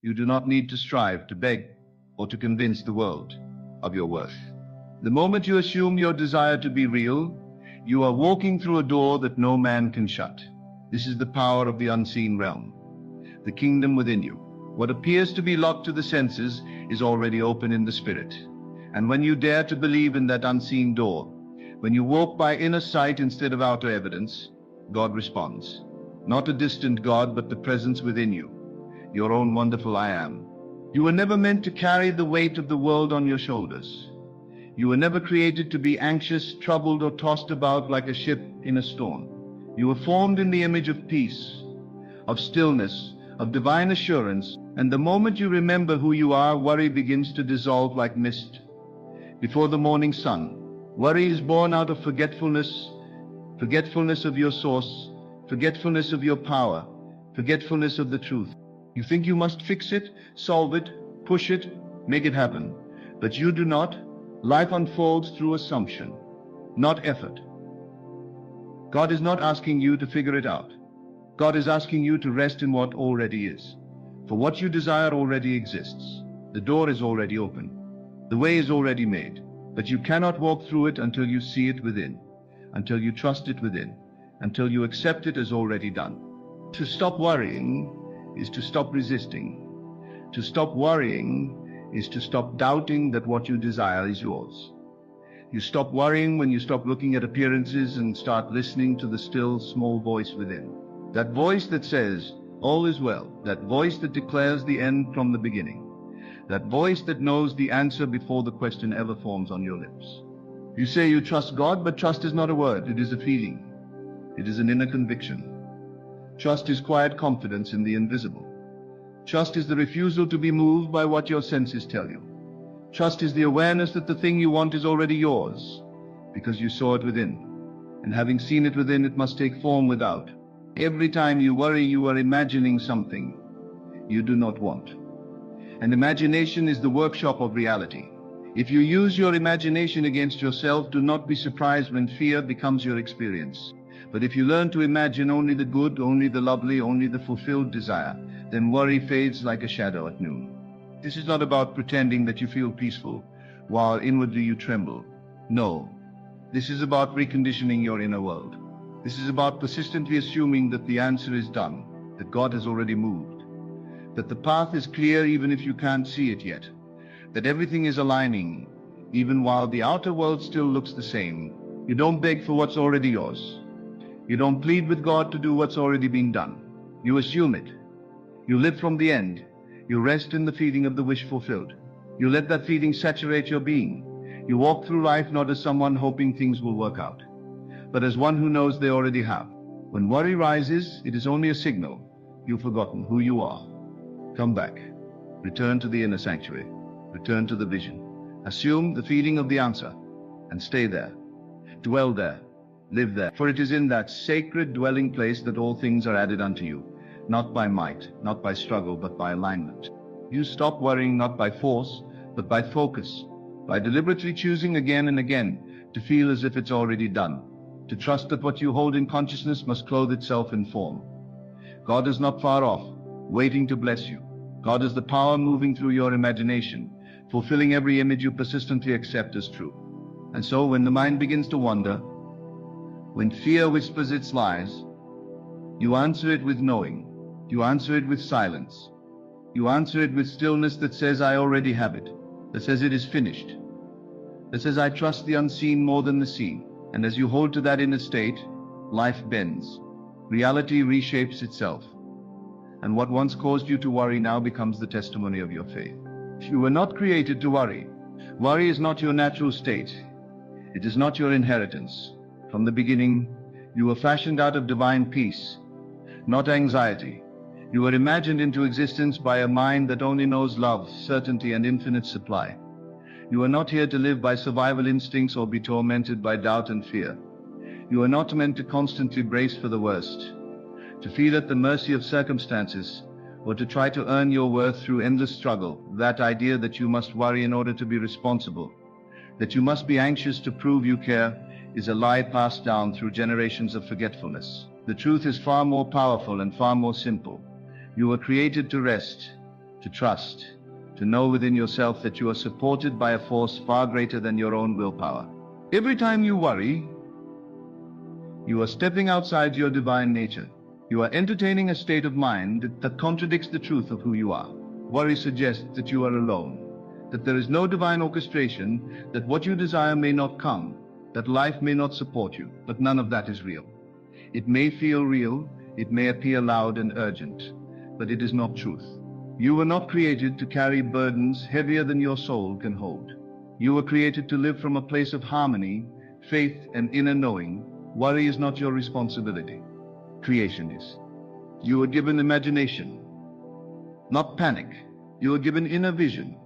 You do not need to strive, to beg, or to convince the world of your worth. The moment you assume your desire to be real, you are walking through a door that no man can shut. This is the power of the unseen realm, the kingdom within you. What appears to be locked to the senses is already open in the spirit. And when you dare to believe in that unseen door, when you walk by inner sight instead of outer evidence, God responds. Not a distant God, but the presence within you, your own wonderful I am. You were never meant to carry the weight of the world on your shoulders. You were never created to be anxious, troubled, or tossed about like a ship in a storm. You were formed in the image of peace, of stillness, of divine assurance, and the moment you remember who you are, worry begins to dissolve like mist before the morning sun. Worry is born out of forgetfulness, forgetfulness of your source, forgetfulness of your power, forgetfulness of the truth. You think you must fix it, solve it, push it, make it happen. But you do not. Life unfolds through assumption, not effort. God is not asking you to figure it out. God is asking you to rest in what already is. For what you desire already exists. The door is already open. The way is already made. But you cannot walk through it until you see it within, until you trust it within, until you accept it as already done. To stop worrying is to stop resisting. To stop worrying is to stop doubting that what you desire is yours. You stop worrying when you stop looking at appearances and start listening to the still, small voice within. That voice that says, all is well. That voice that declares the end from the beginning. That voice that knows the answer before the question ever forms on your lips. You say you trust God, but trust is not a word. It is a feeling. It is an inner conviction. Trust is quiet confidence in the invisible. Trust is the refusal to be moved by what your senses tell you. Trust is the awareness that the thing you want is already yours, because you saw it within. And having seen it within, it must take form without. Every time you worry, you are imagining something you do not want. And imagination is the workshop of reality. If you use your imagination against yourself, do not be surprised when fear becomes your experience. But if you learn to imagine only the good, only the lovely, only the fulfilled desire, then worry fades like a shadow at noon. This is not about pretending that you feel peaceful while inwardly you tremble. No, this is about reconditioning your inner world. This is about persistently assuming that the answer is done, that God has already moved, that the path is clear even if you can't see it yet, that everything is aligning even while the outer world still looks the same. You don't beg for what's already yours. You don't plead with God to do what's already been done. You assume it. You live from the end. You rest in the feeling of the wish fulfilled. You let that feeling saturate your being. You walk through life not as someone hoping things will work out, but as one who knows they already have. When worry rises, it is only a signal. You've forgotten who you are. Come back. Return to the inner sanctuary. Return to the vision. Assume the feeling of the answer and stay there. Dwell there. Live there. For it is in that sacred dwelling place that all things are added unto you. Not by might, not by struggle, but by alignment. You stop worrying not by force, but by focus, by deliberately choosing again and again to feel as if it's already done, to trust that what you hold in consciousness must clothe itself in form. God is not far off, waiting to bless you. God is the power moving through your imagination, fulfilling every image you persistently accept as true. And so when the mind begins to wander, when fear whispers its lies, you answer it with knowing. You answer it with silence. You answer it with stillness that says, I already have it, that says it is finished, that says I trust the unseen more than the seen. And as you hold to that inner state, life bends. Reality reshapes itself. And what once caused you to worry now becomes the testimony of your faith. You were not created to worry. Worry is not your natural state. It is not your inheritance. From the beginning, you were fashioned out of divine peace, not anxiety. You were imagined into existence by a mind that only knows love, certainty, and infinite supply. You are not here to live by survival instincts or be tormented by doubt and fear. You are not meant to constantly brace for the worst, to feel at the mercy of circumstances, or to try to earn your worth through endless struggle. That idea that you must worry in order to be responsible, that you must be anxious to prove you care, is a lie passed down through generations of forgetfulness. The truth is far more powerful and far more simple. You were created to rest, to trust, to know within yourself that you are supported by a force far greater than your own willpower. Every time you worry, you are stepping outside your divine nature. You are entertaining a state of mind that contradicts the truth of who you are. Worry suggests that you are alone, that there is no divine orchestration, that what you desire may not come, that life may not support you, but none of that is real. It may feel real, it may appear loud and urgent, but it is not truth. You were not created to carry burdens heavier than your soul can hold. You were created to live from a place of harmony, faith, and inner knowing. Worry is not your responsibility. Creation is. You were given imagination, not panic. You were given inner vision,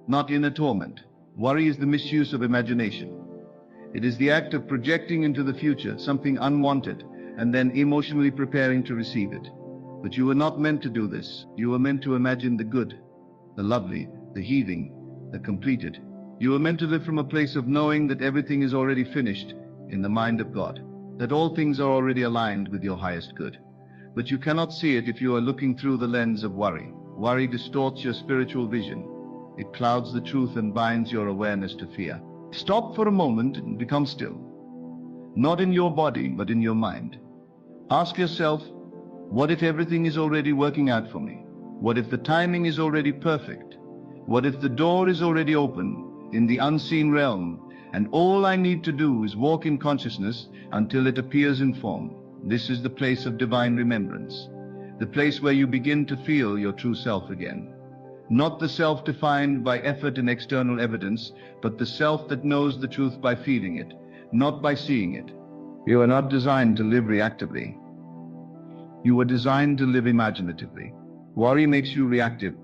not inner torment. Worry is the misuse of imagination. It is the act of projecting into the future something unwanted and then emotionally preparing to receive it. But you were not meant to do this. You were meant to imagine the good, the lovely, the healing, the completed. You were meant to live from a place of knowing that everything is already finished in the mind of God, that all things are already aligned with your highest good. But you cannot see it if you are looking through the lens of worry. Worry distorts your spiritual vision. It clouds the truth and binds your awareness to fear. Stop for a moment and become still. Not in your body, but in your mind. Ask yourself, what if everything is already working out for me? What if the timing is already perfect? What if the door is already open in the unseen realm, and all I need to do is walk in consciousness until it appears in form? This is the place of divine remembrance, the place where you begin to feel your true self again. Not the self defined by effort and external evidence, but the self that knows the truth by feeling it, not by seeing it. You are not designed to live reactively. You were designed to live imaginatively. Worry makes you reactive.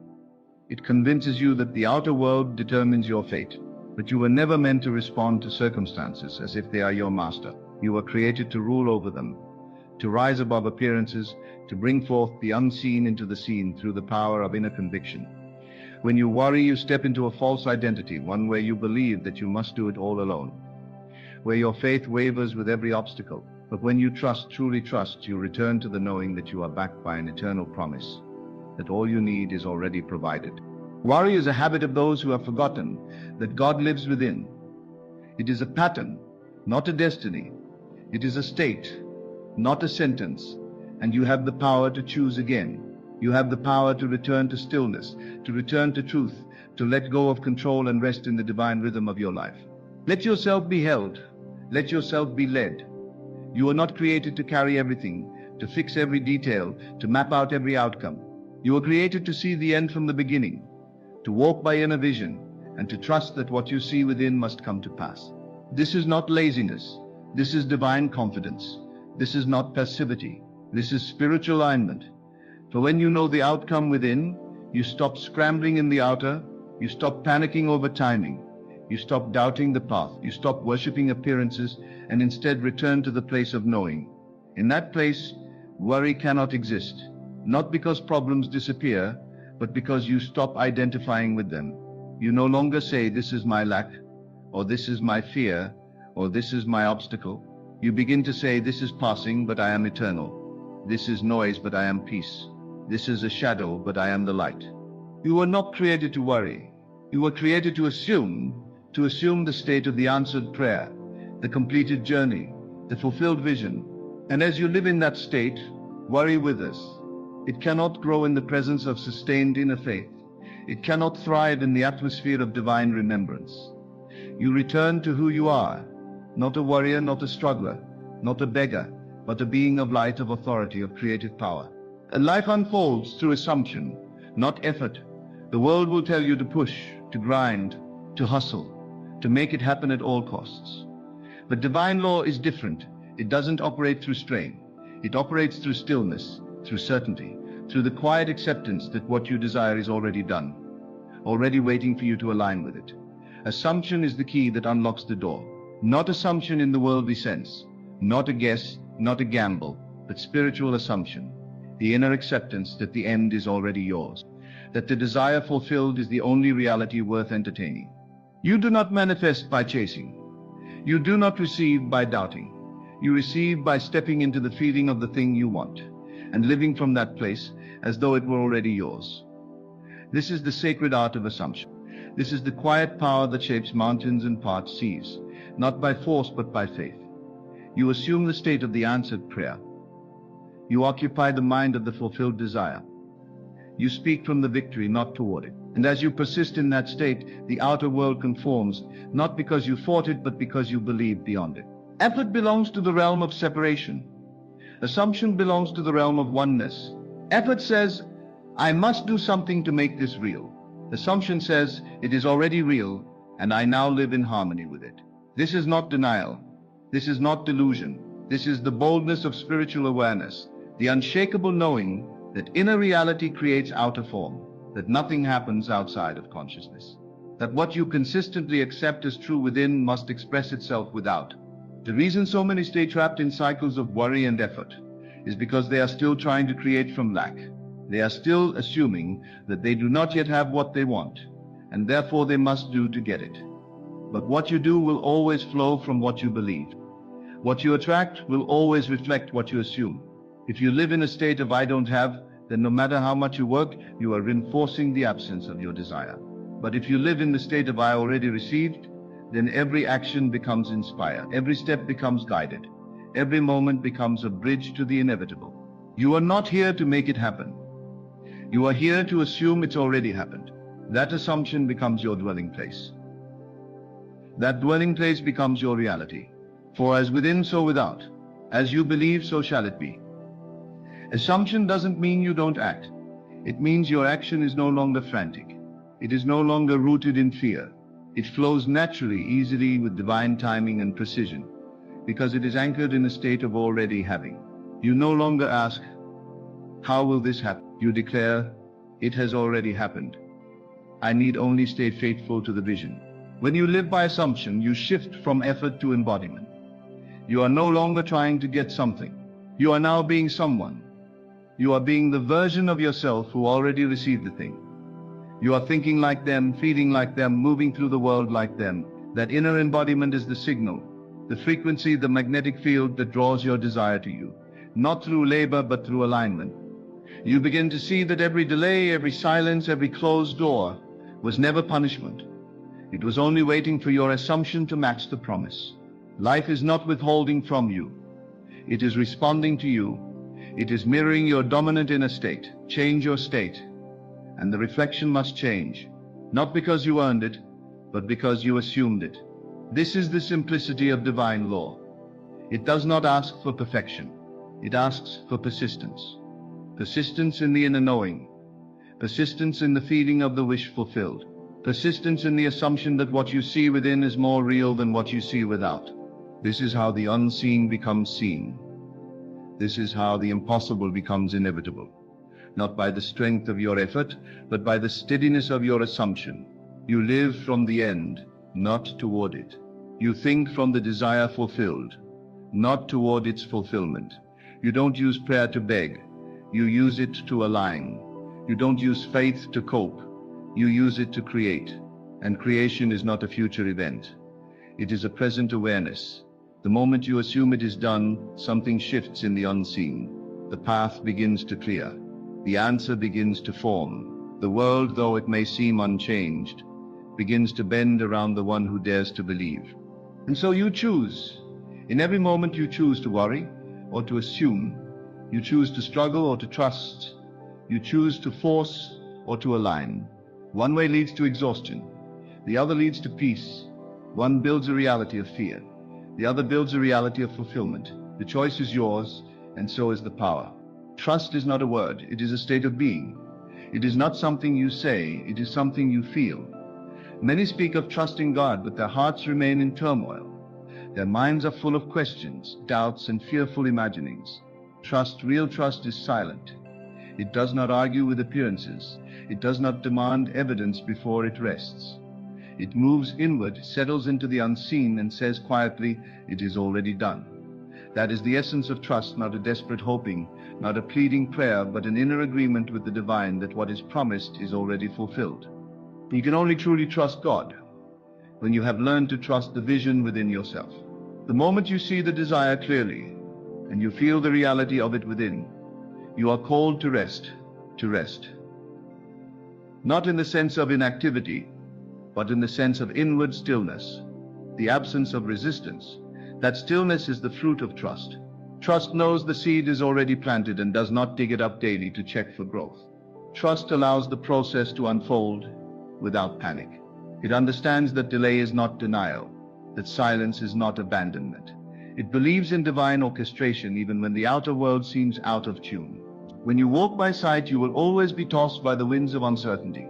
It convinces you that the outer world determines your fate. But you were never meant to respond to circumstances as if they are your master. You were created to rule over them, to rise above appearances, to bring forth the unseen into the seen through the power of inner conviction. When you worry, you step into a false identity, one where you believe that you must do it all alone, where your faith wavers with every obstacle. But when you trust, truly trust, you return to the knowing that you are backed by an eternal promise, that all you need is already provided. Worry is a habit of those who have forgotten that God lives within. It is a pattern, not a destiny. It is a state, not a sentence. And you have the power to choose again. You have the power to return to stillness, to return to truth, to let go of control and rest in the divine rhythm of your life. Let yourself be held. Let yourself be led. You are not created to carry everything, to fix every detail, to map out every outcome. You were created to see the end from the beginning, to walk by inner vision, and to trust that what you see within must come to pass. This is not laziness. This is divine confidence. This is not passivity. This is spiritual alignment. For when you know the outcome within, you stop scrambling in the outer, you stop panicking over timing, you stop doubting the path, you stop worshipping appearances, and instead return to the place of knowing. In that place, worry cannot exist, not because problems disappear, but because you stop identifying with them. You no longer say, this is my lack, or this is my fear, or this is my obstacle. You begin to say, this is passing, but I am eternal. This is noise, but I am peace. This is a shadow, but I am the light. You were not created to worry. You were created to assume the state of the answered prayer, the completed journey, the fulfilled vision. And as you live in that state, worry withers. It cannot grow in the presence of sustained inner faith. It cannot thrive in the atmosphere of divine remembrance. You return to who you are, not a warrior, not a struggler, not a beggar, but a being of light, of authority, of creative power. And life unfolds through assumption, not effort. The world will tell you to push, to grind, to hustle, to make it happen at all costs. But divine law is different. It doesn't operate through strain. It operates through stillness, through certainty, through the quiet acceptance that what you desire is already done, already waiting for you to align with it. Assumption is the key that unlocks the door. Not assumption in the worldly sense, not a guess, not a gamble, but spiritual assumption. The inner acceptance that the end is already yours, that the desire fulfilled is the only reality worth entertaining. You do not manifest by chasing. You do not receive by doubting. You receive by stepping into the feeling of the thing you want, and living from that place as though it were already yours. This is the sacred art of assumption. This is the quiet power that shapes mountains and parts seas, not by force but by faith. You assume the state of the answered prayer. You occupy the mind of the fulfilled desire. You speak from the victory, not toward it. And as you persist in that state, the outer world conforms, not because you fought it, but because you believe beyond it. Effort belongs to the realm of separation. Assumption belongs to the realm of oneness. Effort says, I must do something to make this real. Assumption says, it is already real, and I now live in harmony with it. This is not denial. This is not delusion. This is the boldness of spiritual awareness, the unshakable knowing that inner reality creates outer form, that nothing happens outside of consciousness, that what you consistently accept as true within must express itself without. The reason so many stay trapped in cycles of worry and effort is because they are still trying to create from lack. They are still assuming that they do not yet have what they want, and therefore they must do to get it. But what you do will always flow from what you believe. What you attract will always reflect what you assume. If you live in a state of I don't have, then no matter how much you work, you are reinforcing the absence of your desire. But if you live in the state of I already received, then every action becomes inspired, every step becomes guided, every moment becomes a bridge to the inevitable. You are not here to make it happen. You are here to assume it's already happened. That assumption becomes your dwelling place. That dwelling place becomes your reality. For as within, so without. As you believe, so shall it be. Assumption doesn't mean you don't act. It means your action is no longer frantic. It is no longer rooted in fear. It flows naturally, easily, with divine timing and precision, because it is anchored in a state of already having. You no longer ask, how will this happen? You declare, it has already happened. I need only stay faithful to the vision. When you live by assumption, you shift from effort to embodiment. You are no longer trying to get something. You are now being someone. You are being the version of yourself who already received the thing. You are thinking like them, feeling like them, moving through the world like them. That inner embodiment is the signal, the frequency, the magnetic field that draws your desire to you, not through labor but through alignment. You begin to see that every delay, every silence, every closed door was never punishment. It was only waiting for your assumption to match the promise. Life is not withholding from you. It is responding to you. It is mirroring your dominant inner state. Change your state, and the reflection must change, not because you earned it, but because you assumed it. This is the simplicity of divine law. It does not ask for perfection. It asks for persistence. Persistence in the inner knowing. Persistence in the feeling of the wish fulfilled. Persistence in the assumption that what you see within is more real than what you see without. This is how the unseen becomes seen. This is how the impossible becomes inevitable. Not by the strength of your effort, but by the steadiness of your assumption. You live from the end, not toward it. You think from the desire fulfilled, not toward its fulfillment. You don't use prayer to beg. You use it to align. You don't use faith to cope. You use it to create. And creation is not a future event. It is a present awareness. The moment you assume it is done, something shifts in the unseen. The path begins to clear. The answer begins to form. The world, though it may seem unchanged, begins to bend around the one who dares to believe. And so you choose. In every moment you choose to worry or to assume. You choose to struggle or to trust. You choose to force or to align. One way leads to exhaustion. The other leads to peace. One builds a reality of fear. The other builds a reality of fulfillment. The choice is yours, and so is the power. Trust is not a word. It is a state of being. It is not something you say. It is something you feel. Many speak of trusting God, but their hearts remain in turmoil. Their minds are full of questions, doubts, and fearful imaginings. Trust, real trust, is silent. It does not argue with appearances. It does not demand evidence before it rests. It moves inward, settles into the unseen, and says quietly, it is already done. That is the essence of trust, not a desperate hoping, not a pleading prayer, but an inner agreement with the divine that what is promised is already fulfilled. You can only truly trust God when you have learned to trust the vision within yourself. The moment you see the desire clearly, and you feel the reality of it within, you are called to rest, to rest. not in the sense of inactivity, but in the sense of inward stillness, the absence of resistance. That stillness is the fruit of trust. Trust knows the seed is already planted and does not dig it up daily to check for growth. Trust allows the process to unfold without panic. It understands that delay is not denial, that silence is not abandonment. It believes in divine orchestration even when the outer world seems out of tune. When you walk by sight, you will always be tossed by the winds of uncertainty.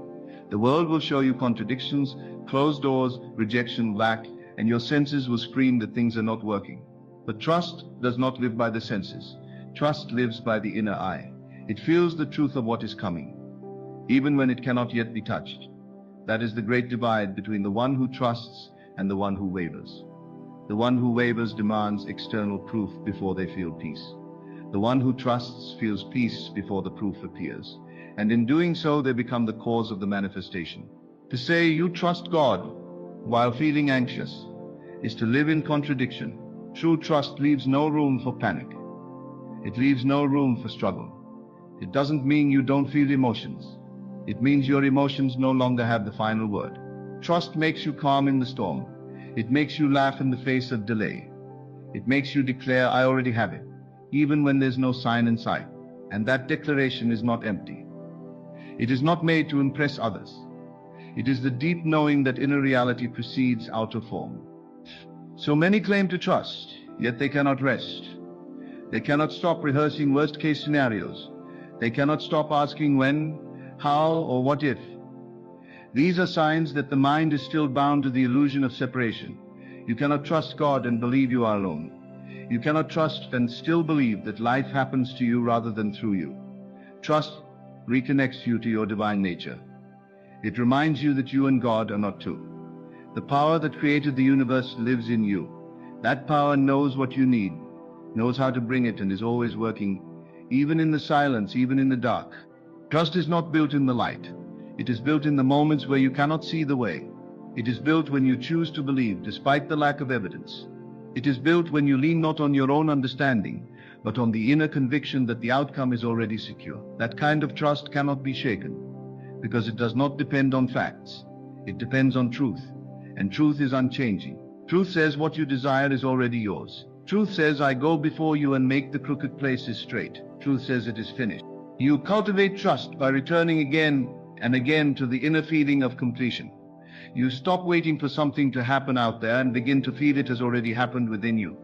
The world will show you contradictions, closed doors, rejection, lack, and your senses will scream that things are not working. But trust does not live by the senses. Trust lives by the inner eye. It feels the truth of what is coming, even when it cannot yet be touched. That is the great divide between the one who trusts and the one who wavers. The one who wavers demands external proof before they feel peace. The one who trusts feels peace before the proof appears, and in doing so they become the cause of the manifestation. To say you trust God while feeling anxious is to live in contradiction. True trust leaves no room for panic. It leaves no room for struggle. It doesn't mean you don't feel emotions. It means your emotions no longer have the final word. Trust makes you calm in the storm. It makes you laugh in the face of delay. It makes you declare, I already have it, even when there's no sign in sight. And that declaration is not empty. It is not made to impress others. It is the deep knowing that inner reality precedes outer form. So many claim to trust, yet they cannot rest. They cannot stop rehearsing worst-case scenarios. They cannot stop asking when, how, or what if. These are signs that the mind is still bound to the illusion of separation. You cannot trust God and believe you are alone. You cannot trust and still believe that life happens to you rather than through you. Trust reconnects you to your divine nature. It reminds you that you and God are not two. The power that created the universe lives in you. That power knows what you need, knows how to bring it, and is always working, even in the silence, even in the dark. Trust is not built in the light. It is built in the moments where you cannot see the way. It is built when you choose to believe despite the lack of evidence. It is built when you lean not on your own understanding, but on the inner conviction that the outcome is already secure. That kind of trust cannot be shaken, because it does not depend on facts. It depends on truth, and truth is unchanging. Truth says what you desire is already yours. Truth says, I go before you and make the crooked places straight. Truth says it is finished. You cultivate trust by returning again and again to the inner feeling of completion. You stop waiting for something to happen out there and begin to feel it has already happened within you.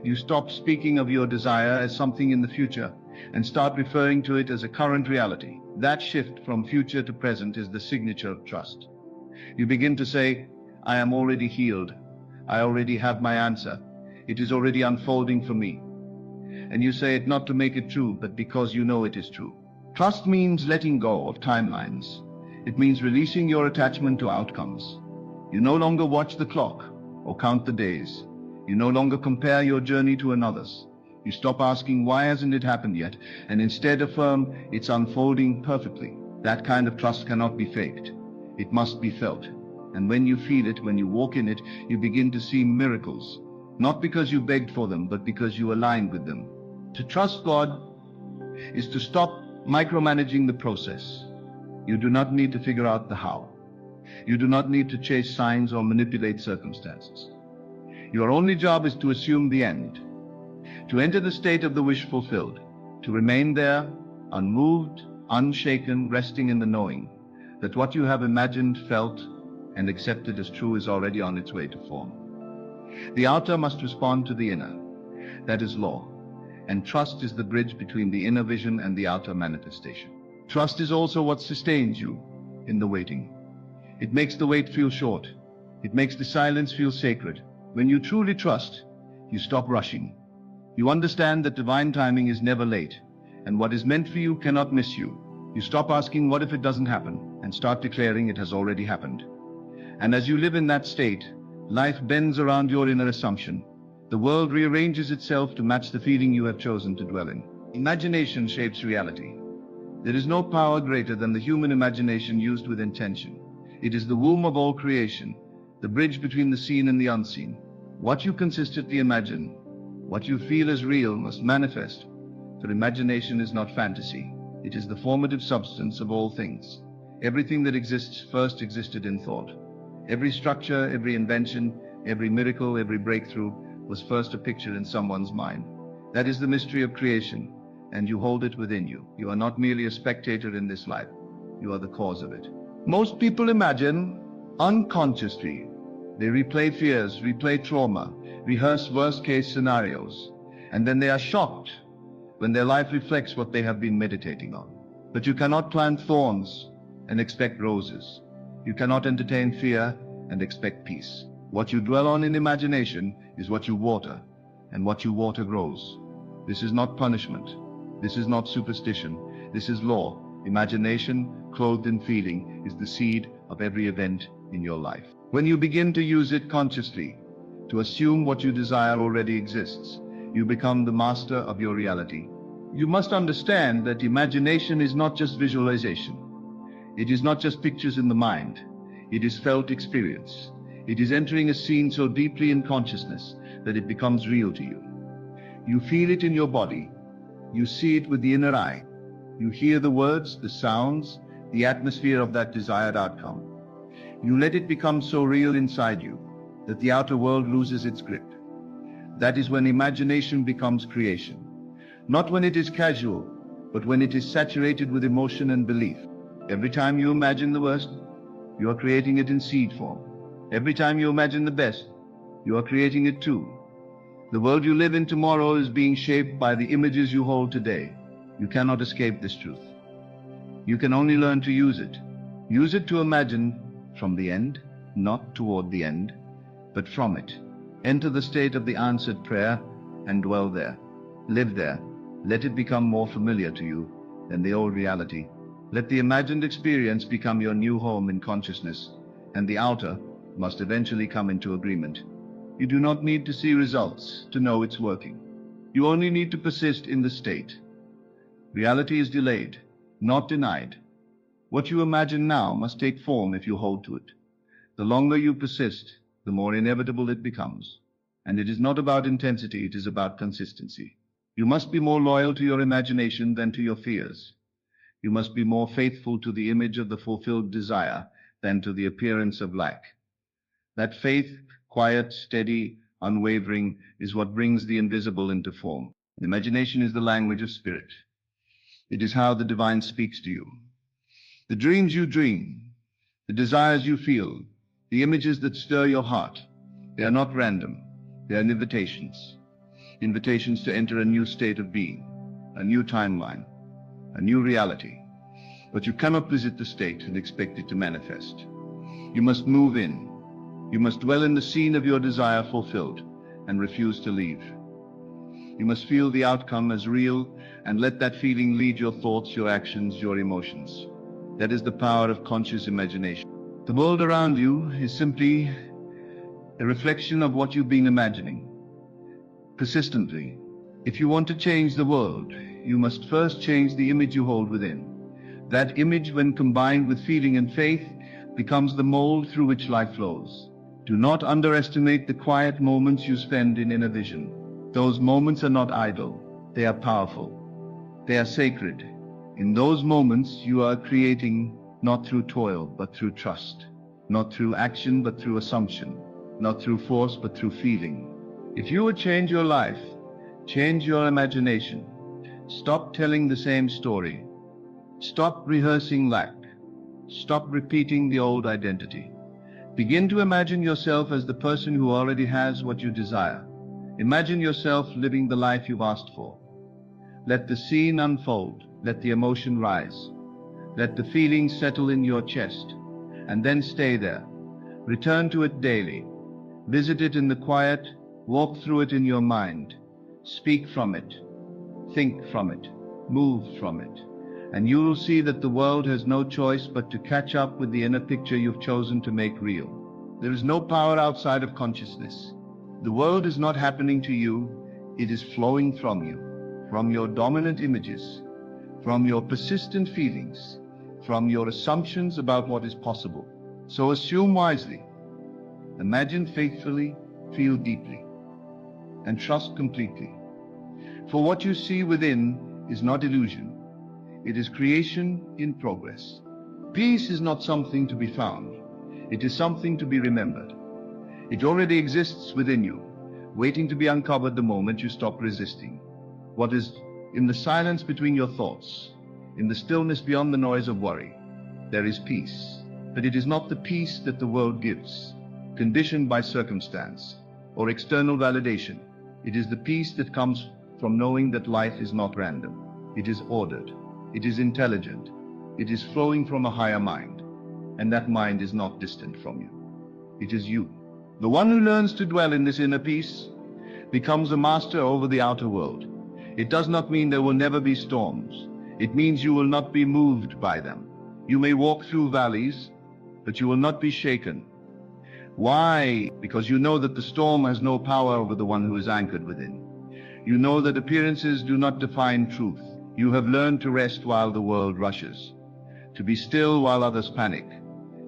You stop speaking of your desire as something in the future and start referring to it as a current reality. That shift from future to present is the signature of trust. You begin to say, I am already healed. I already have my answer. It is already unfolding for me. And you say it not to make it true, but because you know it is true. Trust means letting go of timelines. It means releasing your attachment to outcomes. You no longer watch the clock or count the days. You no longer compare your journey to another's. You stop asking, why hasn't it happened yet? And instead affirm, it's unfolding perfectly. That kind of trust cannot be faked. It must be felt. And when you feel it, when you walk in it, you begin to see miracles. Not because you begged for them, but because you aligned with them. To trust God is to stop micromanaging the process. You do not need to figure out the how. You do not need to chase signs or manipulate circumstances. Your only job is to assume the end, to enter the state of the wish fulfilled, to remain there, unmoved, unshaken, resting in the knowing that what you have imagined, felt, and accepted as true is already on its way to form. The outer must respond to the inner. That is law. And trust is the bridge between the inner vision and the outer manifestation. Trust is also what sustains you in the waiting. It makes the wait feel short. It makes the silence feel sacred. When you truly trust, you stop rushing. You understand that divine timing is never late, and what is meant for you cannot miss you. You stop asking, what if it doesn't happen, and start declaring it has already happened. And as you live in that state, life bends around your inner assumption. The world rearranges itself to match the feeling you have chosen to dwell in. Imagination shapes reality. There is no power greater than the human imagination used with intention. It is the womb of all creation, the bridge between the seen and the unseen. What you consistently imagine, what you feel as real, must manifest, for imagination is not fantasy. It is the formative substance of all things. Everything that exists first existed in thought. Every structure, every invention, every miracle, every breakthrough was first a picture in someone's mind. That is the mystery of creation, and you hold it within you. You are not merely a spectator in this life. You are the cause of it. Most people imagine unconsciously. They replay fears, replay trauma, rehearse worst-case scenarios, and then they are shocked when their life reflects what they have been meditating on. But you cannot plant thorns and expect roses. You cannot entertain fear and expect peace. What you dwell on in imagination is what you water, and what you water grows. This is not punishment. This is not superstition. This is law. Imagination, clothed in feeling, is the seed of every event in your life. When you begin to use it consciously, to assume what you desire already exists, you become the master of your reality. You must understand that imagination is not just visualization. It is not just pictures in the mind. It is felt experience. It is entering a scene so deeply in consciousness that it becomes real to you. You feel it in your body. You see it with the inner eye. You hear the words, the sounds, the atmosphere of that desired outcome. You let it become so real inside you that the outer world loses its grip. That is when imagination becomes creation. Not when it is casual, but when it is saturated with emotion and belief. Every time you imagine the worst, you are creating it in seed form. Every time you imagine the best, you are creating it too. The world you live in tomorrow is being shaped by the images you hold today. You cannot escape this truth. You can only learn to use it. Use it to imagine from the end, not toward the end, but from it. Enter the state of the answered prayer and dwell there. Live there. Let it become more familiar to you than the old reality. Let the imagined experience become your new home in consciousness, and the outer must eventually come into agreement. You do not need to see results to know it's working. You only need to persist in the state. Reality is delayed, not denied. What you imagine now must take form if you hold to it. The longer you persist, the more inevitable it becomes. And it is not about intensity, it is about consistency. You must be more loyal to your imagination than to your fears. You must be more faithful to the image of the fulfilled desire than to the appearance of lack. That faith, quiet, steady, unwavering, is what brings the invisible into form. Imagination is the language of spirit. It is how the divine speaks to you. The dreams you dream, the desires you feel, the images that stir your heart, they are not random. They are invitations. Invitations to enter a new state of being, a new timeline, a new reality. But you cannot visit the state and expect it to manifest. You must move in. You must dwell in the scene of your desire fulfilled and refuse to leave. You must feel the outcome as real and let that feeling lead your thoughts, your actions, your emotions. That is the power of conscious imagination. The world around you is simply a reflection of what you've been imagining. Persistently. If you want to change the world, you must first change the image you hold within. That image, when combined with feeling and faith, becomes the mold through which life flows. Do not underestimate the quiet moments you spend in inner vision. Those moments are not idle. They are powerful. They are sacred. In those moments, you are creating not through toil, but through trust. Not through action, but through assumption. Not through force, but through feeling. If you would change your life, change your imagination. Stop telling the same story. Stop rehearsing lack. Stop repeating the old identity. Begin to imagine yourself as the person who already has what you desire. Imagine yourself living the life you've asked for. Let the scene unfold. Let the emotion rise. Let the feeling settle in your chest. And then stay there. Return to it daily. Visit it in the quiet. Walk through it in your mind. Speak from it. Think from it. Move from it. And you will see that the world has no choice but to catch up with the inner picture you've chosen to make real. There is no power outside of consciousness. The world is not happening to you. It is flowing from you, from your dominant images, from your persistent feelings, from your assumptions about what is possible. So assume wisely. Imagine faithfully, feel deeply, and trust completely. For what you see within is not illusion. It is creation in progress. Peace is not something to be found. It is something to be remembered. It already exists within you, waiting to be uncovered the moment you stop resisting. What is in the silence between your thoughts, in the stillness beyond the noise of worry, there is peace. But it is not the peace that the world gives, conditioned by circumstance or external validation. It is the peace that comes from knowing that life is not random. It is ordered. It is intelligent. It is flowing from a higher mind, and that mind is not distant from you. It is you. The one who learns to dwell in this inner peace becomes a master over the outer world. It does not mean there will never be storms. It means you will not be moved by them. You may walk through valleys, but you will not be shaken. Why? Because you know that the storm has no power over the one who is anchored within. You know that appearances do not define truth. You have learned to rest while the world rushes, to be still while others panic,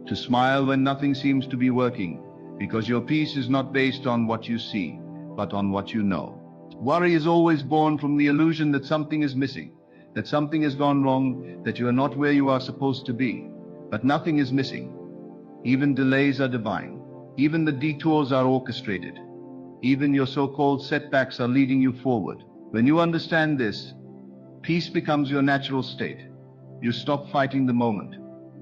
to smile when nothing seems to be working, because your peace is not based on what you see, but on what you know. Worry is always born from the illusion that something is missing, that something has gone wrong, that you are not where you are supposed to be. But nothing is missing. Even delays are divine. Even the detours are orchestrated. Even your so-called setbacks are leading you forward. When you understand this, peace becomes your natural state. You stop fighting the moment.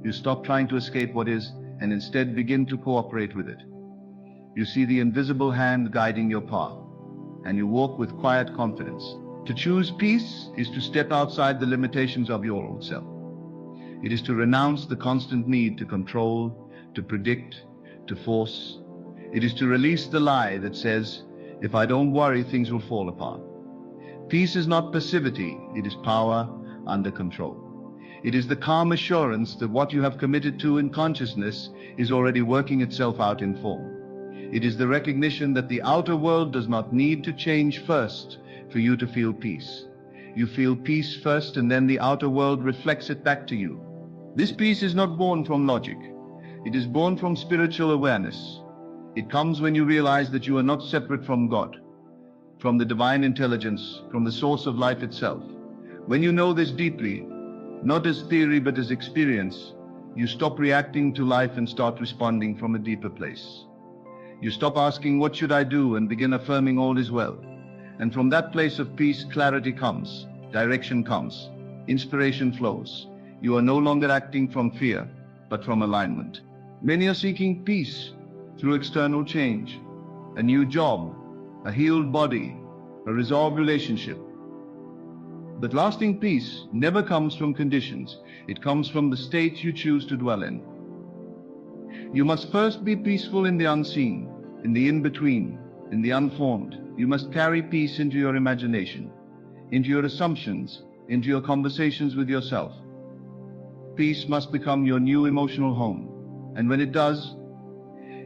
You stop trying to escape what is, and instead begin to cooperate with it. You see the invisible hand guiding your path, and you walk with quiet confidence. To choose peace is to step outside the limitations of your old self. It is to renounce the constant need to control, to predict, to force. It is to release the lie that says, if I don't worry, things will fall apart. Peace is not passivity, it is power under control. It is the calm assurance that what you have committed to in consciousness is already working itself out in form. It is the recognition that the outer world does not need to change first for you to feel peace. You feel peace first, and then the outer world reflects it back to you. This peace is not born from logic. It is born from spiritual awareness. It comes when you realize that you are not separate from God, from the divine intelligence, from the source of life itself. When you know this deeply, not as theory but as experience, you stop reacting to life and start responding from a deeper place. You stop asking, what should I do, and begin affirming all is well. And from that place of peace, clarity comes, direction comes, inspiration flows. You are no longer acting from fear, but from alignment. Many are seeking peace through external change, a new job, a healed body, a resolved relationship. But lasting peace never comes from conditions. It comes from the state you choose to dwell in. You must first be peaceful in the unseen, in the in-between, in the unformed. You must carry peace into your imagination, into your assumptions, into your conversations with yourself. Peace must become your new emotional home. And when it does,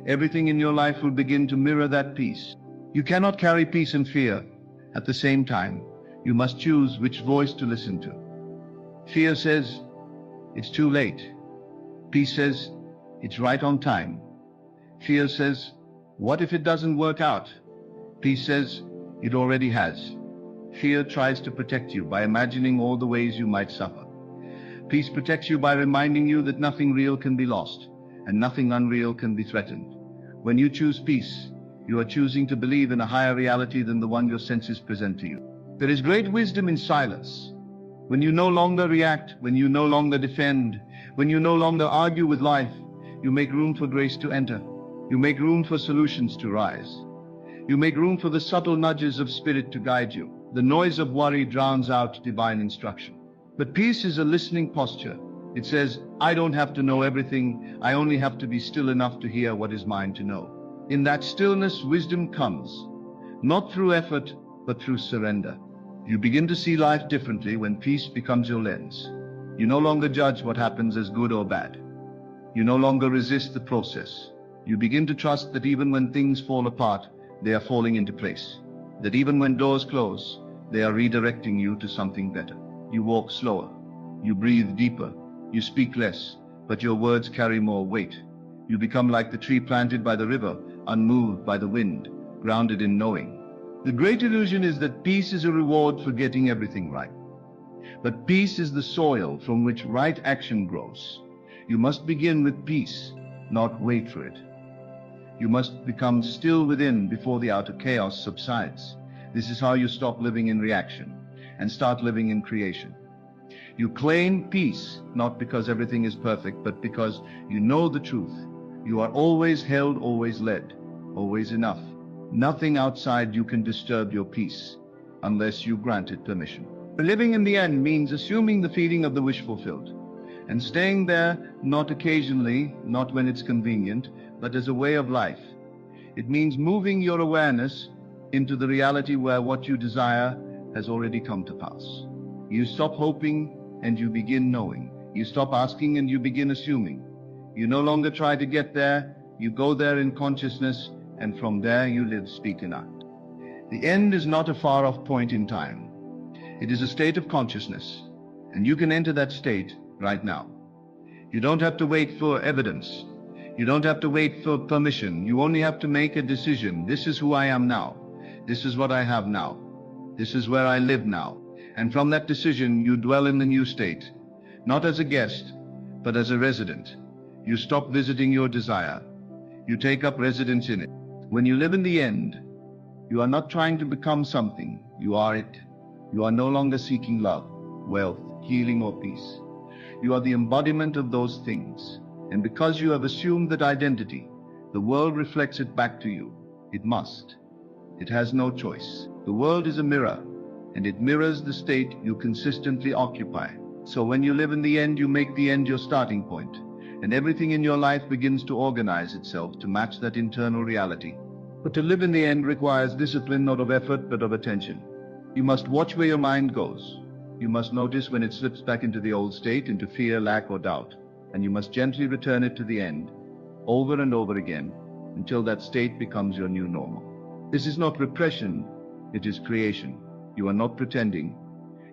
everything in your life will begin to mirror that peace. You cannot carry peace and fear at the same time. You must choose which voice to listen to. Fear says, it's too late. Peace says, it's right on time. Fear says, what if it doesn't work out? Peace says, it already has. Fear tries to protect you by imagining all the ways you might suffer. Peace protects you by reminding you that nothing real can be lost and nothing unreal can be threatened. When you choose peace, you are choosing to believe in a higher reality than the one your senses present to you. There is great wisdom in silence. When you no longer react, when you no longer defend, when you no longer argue with life, you make room for grace to enter. You make room for solutions to rise. You make room for the subtle nudges of spirit to guide you. The noise of worry drowns out divine instruction. But peace is a listening posture. It says, I don't have to know everything. I only have to be still enough to hear what is mine to know. In that stillness, wisdom comes, not through effort, but through surrender. You begin to see life differently when peace becomes your lens. You no longer judge what happens as good or bad. You no longer resist the process. You begin to trust that even when things fall apart, they are falling into place. That even when doors close, they are redirecting you to something better. You walk slower. You breathe deeper. You speak less, but your words carry more weight. You become like the tree planted by the river, unmoved by the wind, grounded in knowing. The great illusion is that peace is a reward for getting everything right. But peace is the soil from which right action grows. You must begin with peace, not wait for it. You must become still within before the outer chaos subsides. This is how you stop living in reaction and start living in creation. You claim peace, not because everything is perfect, but because you know the truth. You are always held, always led, always enough. Nothing outside you can disturb your peace, unless you grant it permission. Living in the end means assuming the feeling of the wish fulfilled, and staying there, not occasionally, not when it's convenient, but as a way of life. It means moving your awareness into the reality where what you desire has already come to pass. You stop hoping and you begin knowing. You stop asking and you begin assuming. You no longer try to get there, you go there in consciousness, and from there you live, speak, and act. The end is not a far-off point in time. It is a state of consciousness, and you can enter that state right now. You don't have to wait for evidence. You don't have to wait for permission. You only have to make a decision. This is who I am now. This is what I have now. This is where I live now. And from that decision, you dwell in the new state, not as a guest, but as a resident. You stop visiting your desire. You take up residence in it. When you live in the end, you are not trying to become something. You are it. You are no longer seeking love, wealth, healing, or peace. You are the embodiment of those things. And because you have assumed that identity, the world reflects it back to you. It must. It has no choice. The world is a mirror, and it mirrors the state you consistently occupy. So when you live in the end, you make the end your starting point, and everything in your life begins to organize itself to match that internal reality. But to live in the end requires discipline, not of effort, but of attention. You must watch where your mind goes. You must notice when it slips back into the old state, into fear, lack, or doubt, and you must gently return it to the end, over and over again, until that state becomes your new normal. This is not repression, it is creation. You are not pretending.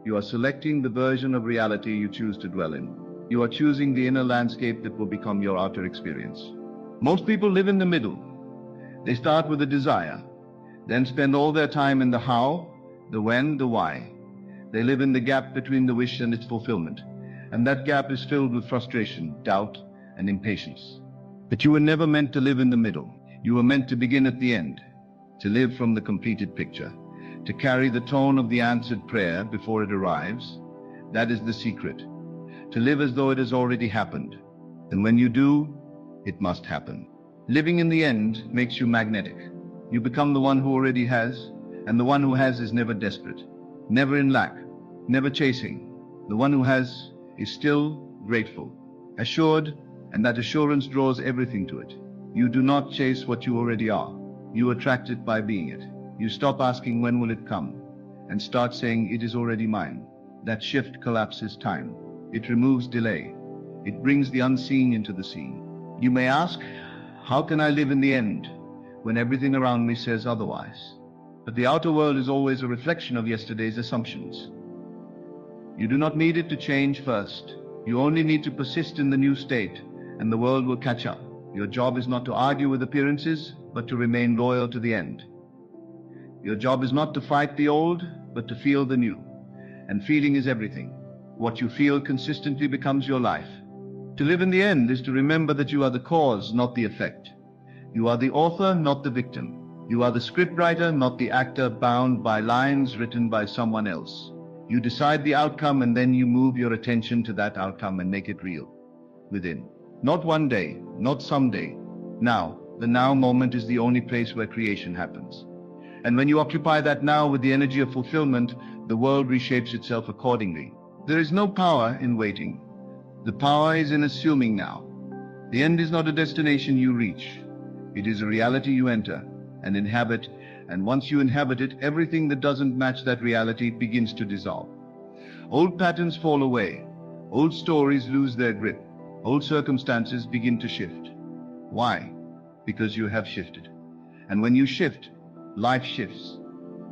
You are selecting the version of reality you choose to dwell in. You are choosing the inner landscape that will become your outer experience. Most people live in the middle. They start with a desire, then spend all their time in the how, the when, the why. They live in the gap between the wish and its fulfillment, and that gap is filled with frustration, doubt, and impatience. But you were never meant to live in the middle. You were meant to begin at the end, to live from the completed picture, to carry the tone of the answered prayer before it arrives. That is the secret. To live as though it has already happened. And when you do, it must happen. Living in the end makes you magnetic. You become the one who already has, and the one who has is never desperate, never in lack, never chasing. The one who has is still grateful, assured, and that assurance draws everything to it. You do not chase what you already are. You attract it by being it. You stop asking when will it come, and start saying it is already mine. That shift collapses time. It removes delay. It brings the unseen into the seen. You may ask, how can I live in the end when everything around me says otherwise? But the outer world is always a reflection of yesterday's assumptions. You do not need it to change first. You only need to persist in the new state, and the world will catch up. Your job is not to argue with appearances, but to remain loyal to the end. Your job is not to fight the old, but to feel the new. And feeling is everything. What you feel consistently becomes your life. To live in the end is to remember that you are the cause, not the effect. You are the author, not the victim. You are the scriptwriter, not the actor bound by lines written by someone else. You decide the outcome, and then you move your attention to that outcome and make it real within. Not one day, not someday. Now. The now moment is the only place where creation happens. And when you occupy that now with the energy of fulfillment, the world reshapes itself accordingly. There is no power in waiting. The power is in assuming now. The end is not a destination you reach. It is a reality you enter and inhabit, and once you inhabit it, everything that doesn't match that reality begins to dissolve. Old patterns fall away. Old stories lose their grip. Old circumstances begin to shift. Why? Because you have shifted. And when you shift, life shifts.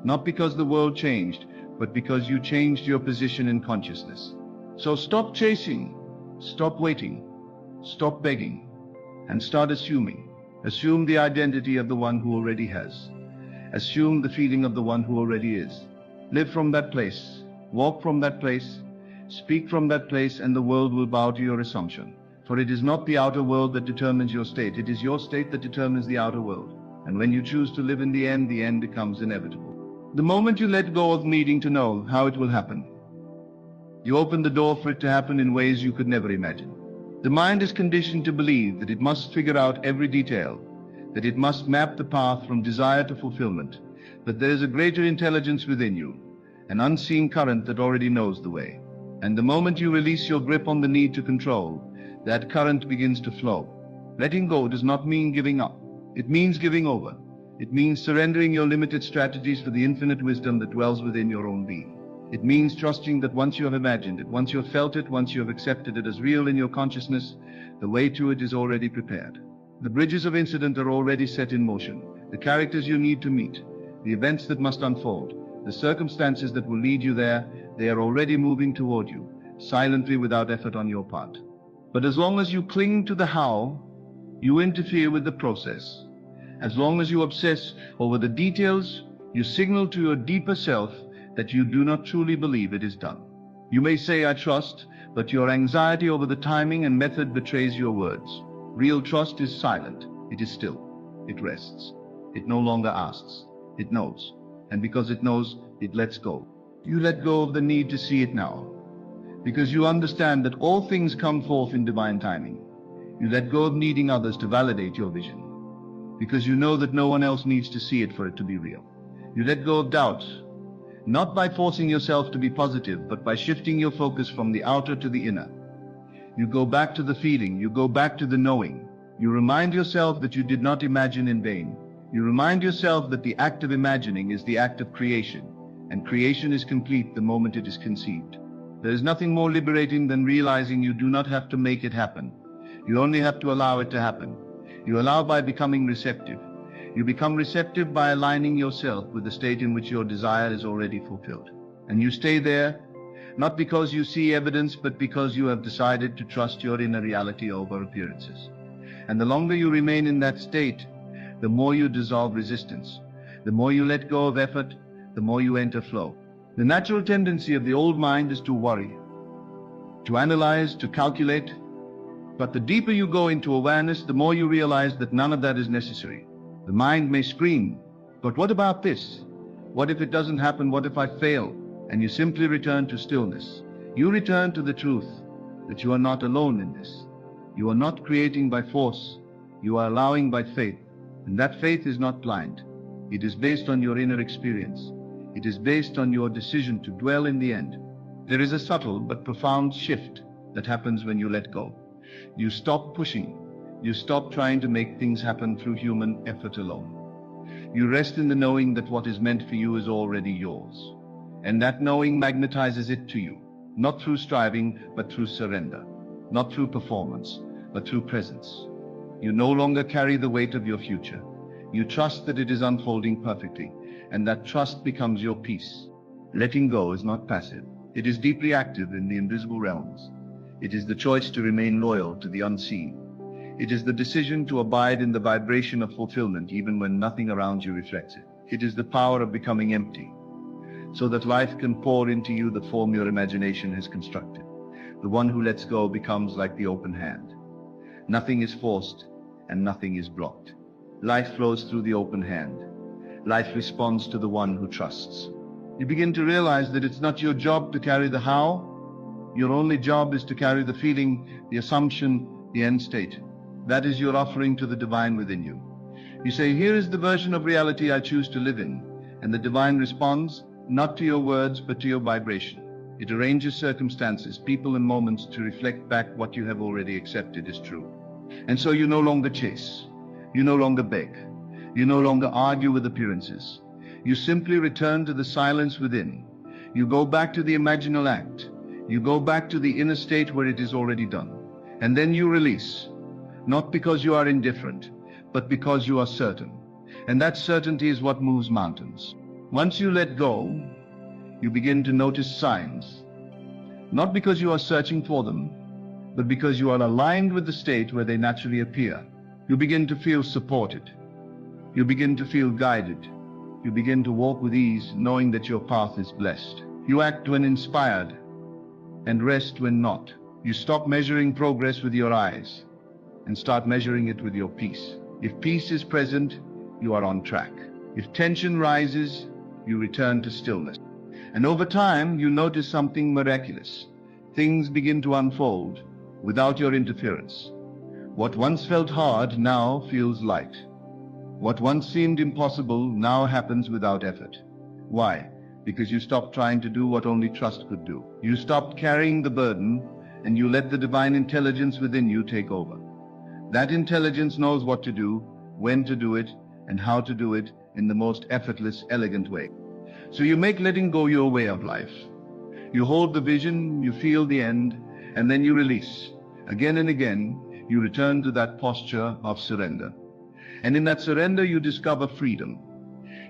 Not because the world changed, but because you changed your position in consciousness. So stop chasing, stop waiting, stop begging, and start assuming. Assume the identity of the one who already has. Assume the feeling of the one who already is. Live from that place, walk from that place, speak from that place, and the world will bow to your assumption. For it is not the outer world that determines your state, it is your state that determines the outer world. And when you choose to live in the end becomes inevitable. The moment you let go of needing to know how it will happen, you open the door for it to happen in ways you could never imagine. The mind is conditioned to believe that it must figure out every detail, that it must map the path from desire to fulfillment, but there is a greater intelligence within you, an unseen current that already knows the way. And the moment you release your grip on the need to control, that current begins to flow. Letting go does not mean giving up. It means giving over. It means surrendering your limited strategies for the infinite wisdom that dwells within your own being. It means trusting that once you have imagined it, once you have felt it, once you have accepted it as real in your consciousness, the way to it is already prepared. The bridges of incident are already set in motion. The characters you need to meet, the events that must unfold, the circumstances that will lead you there, they are already moving toward you, silently without effort on your part. But as long as you cling to the how, you interfere with the process. As long as you obsess over the details, you signal to your deeper self that you do not truly believe it is done. You may say, I trust, but your anxiety over the timing and method betrays your words. Real trust is silent. It is still. It rests. It no longer asks. It knows. And because it knows, it lets go. You let go of the need to see it now, because you understand that all things come forth in divine timing. You let go of needing others to validate your vision, because you know that no one else needs to see it for it to be real. You let go of doubt, not by forcing yourself to be positive, but by shifting your focus from the outer to the inner. You go back to the feeling, you go back to the knowing. You remind yourself that you did not imagine in vain. You remind yourself that the act of imagining is the act of creation, and creation is complete the moment it is conceived. There is nothing more liberating than realizing you do not have to make it happen. You only have to allow it to happen. You allow by becoming receptive. You become receptive by aligning yourself with the state in which your desire is already fulfilled. And you stay there, not because you see evidence, but because you have decided to trust your inner reality over appearances. And the longer you remain in that state, the more you dissolve resistance. The more you let go of effort, the more you enter flow. The natural tendency of the old mind is to worry, to analyze, to calculate. But the deeper you go into awareness, the more you realize that none of that is necessary. The mind may scream, but what about this? What if it doesn't happen? What if I fail? And you simply return to stillness. You return to the truth that you are not alone in this. You are not creating by force. You are allowing by faith. And that faith is not blind. It is based on your inner experience. It is based on your decision to dwell in the end. There is a subtle but profound shift that happens when you let go. You stop pushing. You stop trying to make things happen through human effort alone. You rest in the knowing that what is meant for you is already yours. And that knowing magnetizes it to you, not through striving, but through surrender. Not through performance, but through presence. You no longer carry the weight of your future. You trust that it is unfolding perfectly, and that trust becomes your peace. Letting go is not passive. It is deeply active in the invisible realms. It is the choice to remain loyal to the unseen. It is the decision to abide in the vibration of fulfillment even when nothing around you reflects it. It is the power of becoming empty, so that life can pour into you the form your imagination has constructed. The one who lets go becomes like the open hand. Nothing is forced and nothing is blocked. Life flows through the open hand. Life responds to the one who trusts. You begin to realize that it's not your job to carry the how. Your only job is to carry the feeling, the assumption, the end state. That is your offering to the divine within you. You say, here is the version of reality I choose to live in. And the divine responds, not to your words, but to your vibration. It arranges circumstances, people and moments to reflect back what you have already accepted is true. And so you no longer chase. You no longer beg. You no longer argue with appearances. You simply return to the silence within. You go back to the imaginal act. You go back to the inner state where it is already done. And then you release. Not because you are indifferent, but because you are certain. And that certainty is what moves mountains. Once you let go, you begin to notice signs. Not because you are searching for them, but because you are aligned with the state where they naturally appear. You begin to feel supported. You begin to feel guided. You begin to walk with ease, knowing that your path is blessed. You act when inspired and rest when not. You stop measuring progress with your eyes and start measuring it with your peace. If peace is present, you are on track. If tension rises, you return to stillness. And over time, you notice something miraculous. Things begin to unfold without your interference. What once felt hard now feels light. What once seemed impossible now happens without effort. Why? Because you stopped trying to do what only trust could do. You stopped carrying the burden and you let the divine intelligence within you take over. That intelligence knows what to do, when to do it, and how to do it in the most effortless, elegant way. So you make letting go your way of life. You hold the vision, you feel the end, and then you release. Again and again, you return to that posture of surrender. And in that surrender, you discover freedom.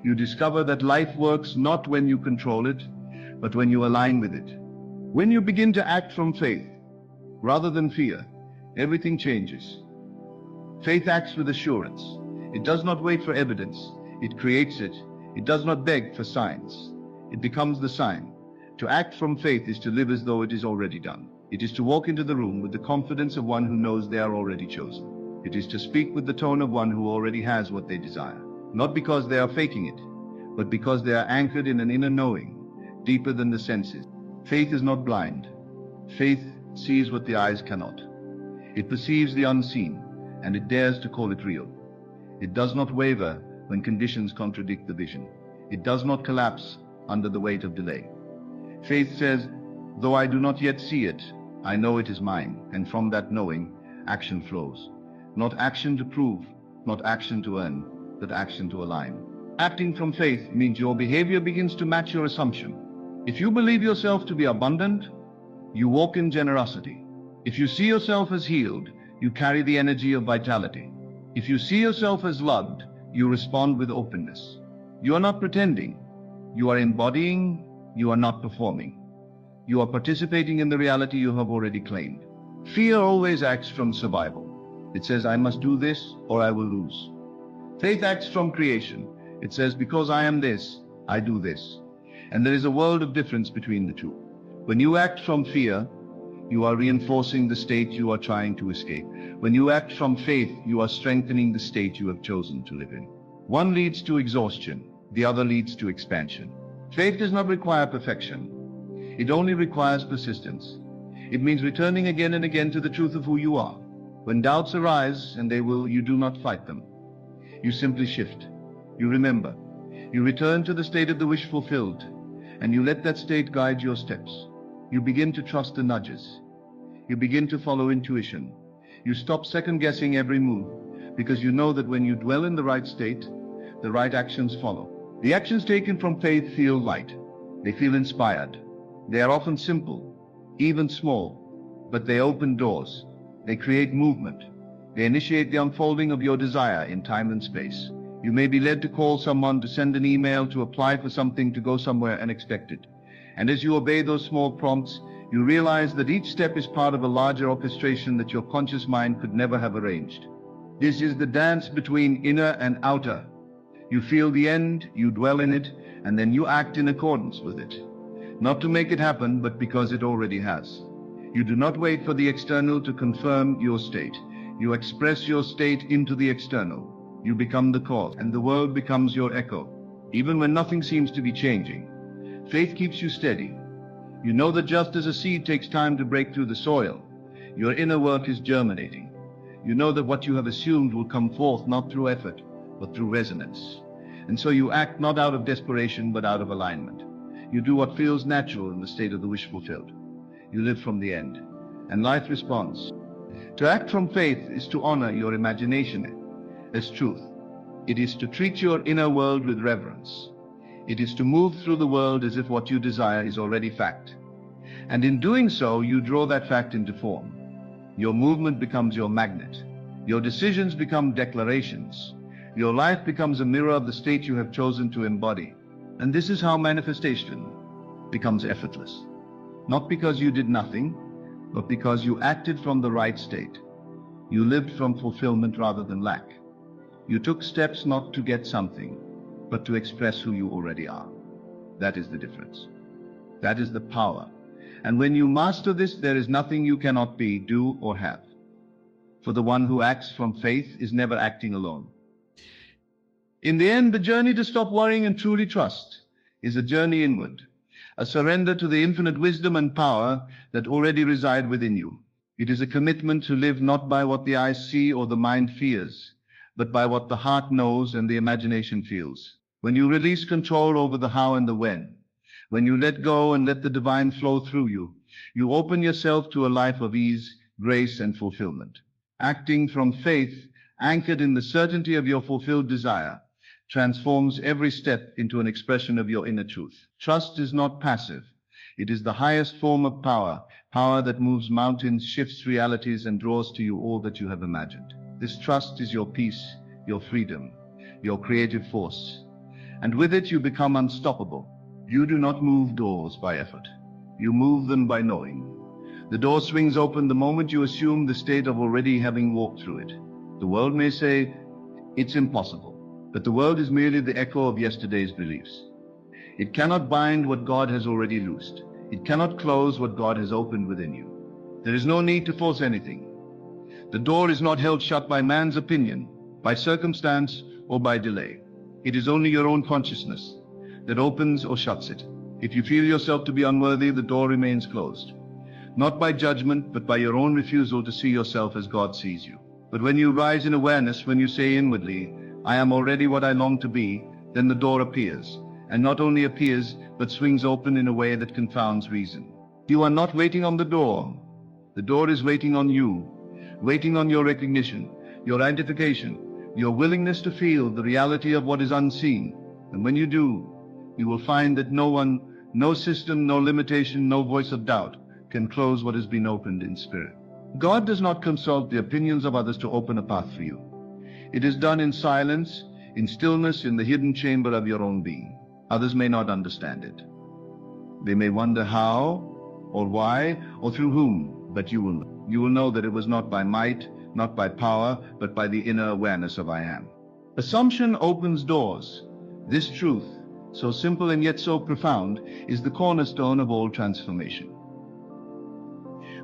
You discover that life works not when you control it, but when you align with it. When you begin to act from faith, rather than fear, everything changes. Faith acts with assurance. It does not wait for evidence. It creates it. It does not beg for signs. It becomes the sign. To act from faith is to live as though it is already done. It is to walk into the room with the confidence of one who knows they are already chosen. It is to speak with the tone of one who already has what they desire. Not because they are faking it, but because they are anchored in an inner knowing, deeper than the senses. Faith is not blind. Faith sees what the eyes cannot. It perceives the unseen, and it dares to call it real. It does not waver when conditions contradict the vision. It does not collapse under the weight of delay. Faith says, though I do not yet see it, I know it is mine, and from that knowing, action flows. Not action to prove, not action to earn, but action to align. Acting from faith means your behavior begins to match your assumption. If you believe yourself to be abundant, you walk in generosity. If you see yourself as healed, you carry the energy of vitality. If you see yourself as loved, you respond with openness. You are not pretending. You are embodying. You are not performing. You are participating in the reality you have already claimed. Fear always acts from survival. It says, I must do this or I will lose. Faith acts from creation. It says, because I am this, I do this. And there is a world of difference between the two. When you act from fear, you are reinforcing the state you are trying to escape. When you act from faith, you are strengthening the state you have chosen to live in. One leads to exhaustion, the other leads to expansion. Faith does not require perfection. It only requires persistence. It means returning again and again to the truth of who you are. When doubts arise, and they will, you do not fight them. You simply shift. You remember. You return to the state of the wish fulfilled, and you let that state guide your steps. You begin to trust the nudges. You begin to follow intuition. You stop second-guessing every move, because you know that when you dwell in the right state, the right actions follow. The actions taken from faith feel light. They feel inspired. They are often simple, even small, but they open doors. They create movement. They initiate the unfolding of your desire in time and space. You may be led to call someone, to send an email, to apply for something, to go somewhere unexpected. And as you obey those small prompts, you realize that each step is part of a larger orchestration that your conscious mind could never have arranged. This is the dance between inner and outer. You feel the end, you dwell in it, and then you act in accordance with it. Not to make it happen, but because it already has. You do not wait for the external to confirm your state. You express your state into the external. You become the cause, and the world becomes your echo. Even when nothing seems to be changing, faith keeps you steady. You know that just as a seed takes time to break through the soil, your inner work is germinating. You know that what you have assumed will come forth not through effort, but through resonance. And so you act not out of desperation, but out of alignment. You do what feels natural in the state of the wish fulfilled. You live from the end, and life responds. To act from faith is to honor your imagination as truth. It is to treat your inner world with reverence. It is to move through the world as if what you desire is already fact. And in doing so, you draw that fact into form. Your movement becomes your magnet. Your decisions become declarations. Your life becomes a mirror of the state you have chosen to embody. And this is how manifestation becomes effortless. Not because you did nothing, but because you acted from the right state. You lived from fulfillment rather than lack. You took steps not to get something, but to express who you already are. That is the difference. That is the power. And when you master this, there is nothing you cannot be, do, or have. For the one who acts from faith is never acting alone. In the end, the journey to stop worrying and truly trust is a journey inward, a surrender to the infinite wisdom and power that already reside within you. It is a commitment to live not by what the eyes see or the mind fears, but by what the heart knows and the imagination feels. When you release control over the how and the when you let go and let the divine flow through you, you open yourself to a life of ease, grace, and fulfillment. Acting from faith, anchored in the certainty of your fulfilled desire, transforms every step into an expression of your inner truth. Trust is not passive. It is the highest form of power, power that moves mountains, shifts realities, and draws to you all that you have imagined. This trust is your peace, your freedom, your creative force. And with it you become unstoppable. You do not move doors by effort. You move them by knowing. The door swings open the moment you assume the state of already having walked through it. The world may say, it's impossible, but the world is merely the echo of yesterday's beliefs. It cannot bind what God has already loosed. It cannot close what God has opened within you. There is no need to force anything. The door is not held shut by man's opinion, by circumstance, or by delay. It is only your own consciousness that opens or shuts it. If you feel yourself to be unworthy, the door remains closed. Not by judgment, but by your own refusal to see yourself as God sees you. But when you rise in awareness, when you say inwardly, I am already what I long to be, then the door appears. And not only appears, but swings open in a way that confounds reason. You are not waiting on the door. The door is waiting on you, waiting on your recognition, your identification, your willingness to feel the reality of what is unseen. And when you do, you will find that no one, no system, no limitation, no voice of doubt can close what has been opened in spirit. God does not consult the opinions of others to open a path for you. It is done in silence, in stillness, in the hidden chamber of your own being. Others may not understand it. They may wonder how, or why, or through whom, but you will know. You will know that it was not by might, not by power, but by the inner awareness of I am. Assumption opens doors. This truth, so simple and yet so profound, is the cornerstone of all transformation.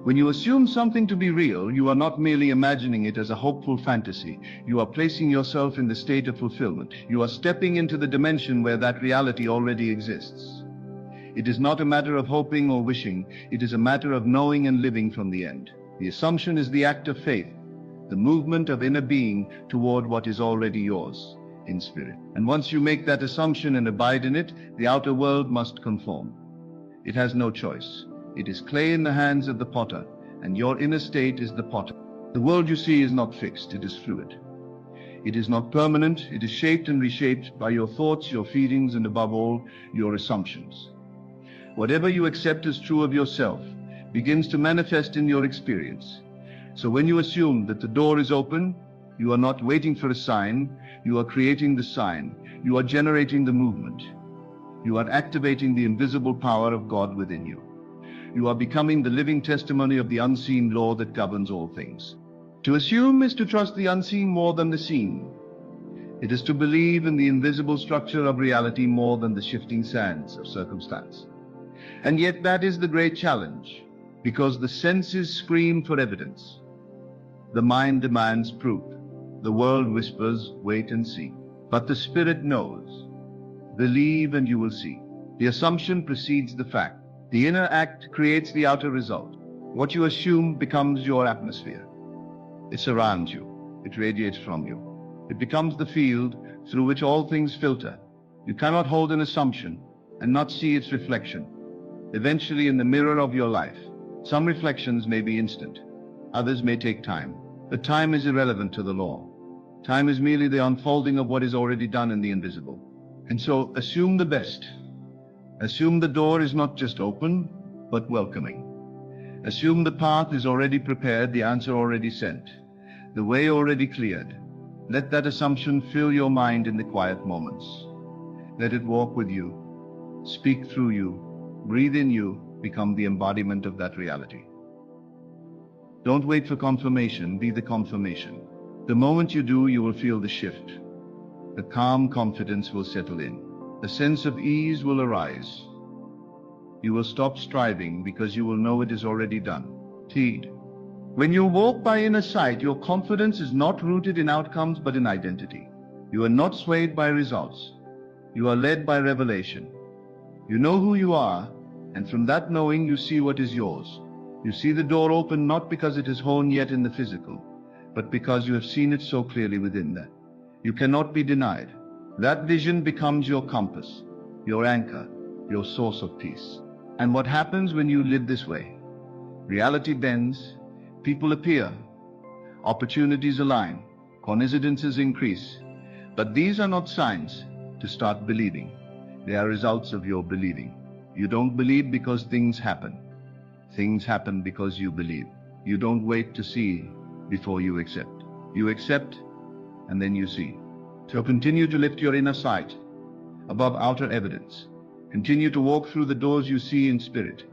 When you assume something to be real, you are not merely imagining it as a hopeful fantasy. You are placing yourself in the state of fulfillment. You are stepping into the dimension where that reality already exists. It is not a matter of hoping or wishing. It is a matter of knowing and living from the end. The assumption is the act of faith, the movement of inner being toward what is already yours in spirit. And once you make that assumption and abide in it, the outer world must conform. It has no choice. It is clay in the hands of the potter, and your inner state is the potter. The world you see is not fixed, it is fluid. It is not permanent, it is shaped and reshaped by your thoughts, your feelings, and above all, your assumptions. Whatever you accept as true of yourself begins to manifest in your experience. So when you assume that the door is open, you are not waiting for a sign, you are creating the sign. You are generating the movement. You are activating the invisible power of God within you. You are becoming the living testimony of the unseen law that governs all things. To assume is to trust the unseen more than the seen. It is to believe in the invisible structure of reality more than the shifting sands of circumstance. And yet that is the great challenge, because the senses scream for evidence. The mind demands proof. The world whispers, wait and see. But the spirit knows. Believe and you will see. The assumption precedes the fact. The inner act creates the outer result. What you assume becomes your atmosphere. It surrounds you. It radiates from you. It becomes the field through which all things filter. You cannot hold an assumption and not see its reflection. Eventually, in the mirror of your life, some reflections may be instant. Others may take time. But time is irrelevant to the law. Time is merely the unfolding of what is already done in the invisible. And so, assume the best. Assume the door is not just open, but welcoming. Assume the path is already prepared, the answer already sent, the way already cleared. Let that assumption fill your mind in the quiet moments. Let it walk with you, speak through you, breathe in you, become the embodiment of that reality. Don't wait for confirmation, be the confirmation. The moment you do, you will feel the shift. The calm confidence will settle in. A sense of ease will arise. You will stop striving because you will know it is already done. Teed. When you walk by inner sight, your confidence is not rooted in outcomes but in identity. You are not swayed by results. You are led by revelation. You know who you are, and from that knowing you see what is yours. You see the door open not because it is honed yet in the physical, but because you have seen it so clearly within that. You cannot be denied. That vision becomes your compass, your anchor, your source of peace. And what happens when you live this way? Reality bends, people appear, opportunities align, coincidences increase. But these are not signs to start believing. They are results of your believing. You don't believe because things happen. Things happen because you believe. You don't wait to see before you accept. You accept and then you see. So continue to lift your inner sight above outer evidence. Continue to walk through the doors you see in spirit,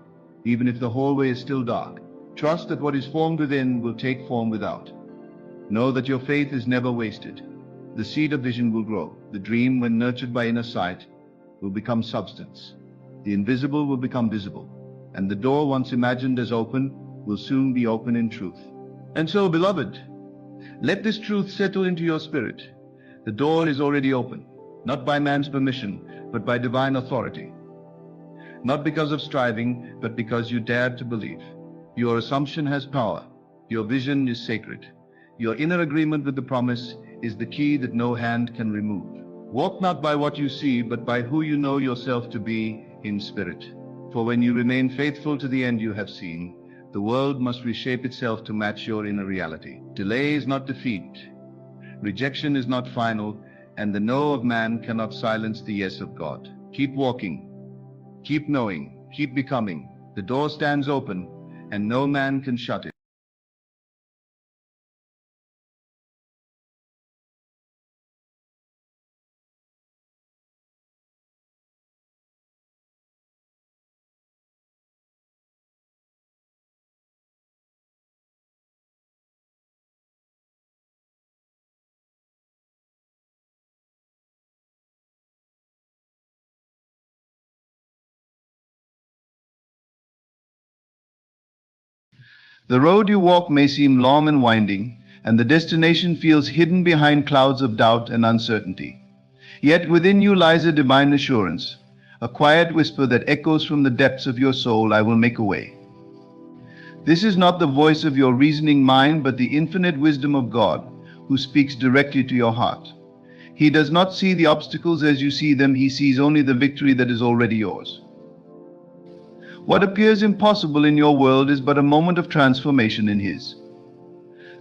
even if the hallway is still dark. Trust that what is formed within will take form without. Know that your faith is never wasted. The seed of vision will grow. The dream, when nurtured by inner sight, will become substance. The invisible will become visible, and the door once imagined as open will soon be open in truth. And so, beloved, let this truth settle into your spirit. The door is already open, not by man's permission, but by divine authority. Not because of striving, but because you dared to believe. Your assumption has power. Your vision is sacred. Your inner agreement with the promise is the key that no hand can remove. Walk not by what you see, but by who you know yourself to be in spirit. For when you remain faithful to the end you have seen, the world must reshape itself to match your inner reality. Delay is not defeat. Rejection is not final, and the no of man cannot silence the yes of God. Keep walking. Keep knowing. Keep becoming. The door stands open, and no man can shut it. The road you walk may seem long and winding, and the destination feels hidden behind clouds of doubt and uncertainty. Yet within you lies a divine assurance, a quiet whisper that echoes from the depths of your soul, I will make a way. This is not the voice of your reasoning mind, but the infinite wisdom of God, who speaks directly to your heart. He does not see the obstacles as you see them, he sees only the victory that is already yours. What appears impossible in your world is but a moment of transformation in his.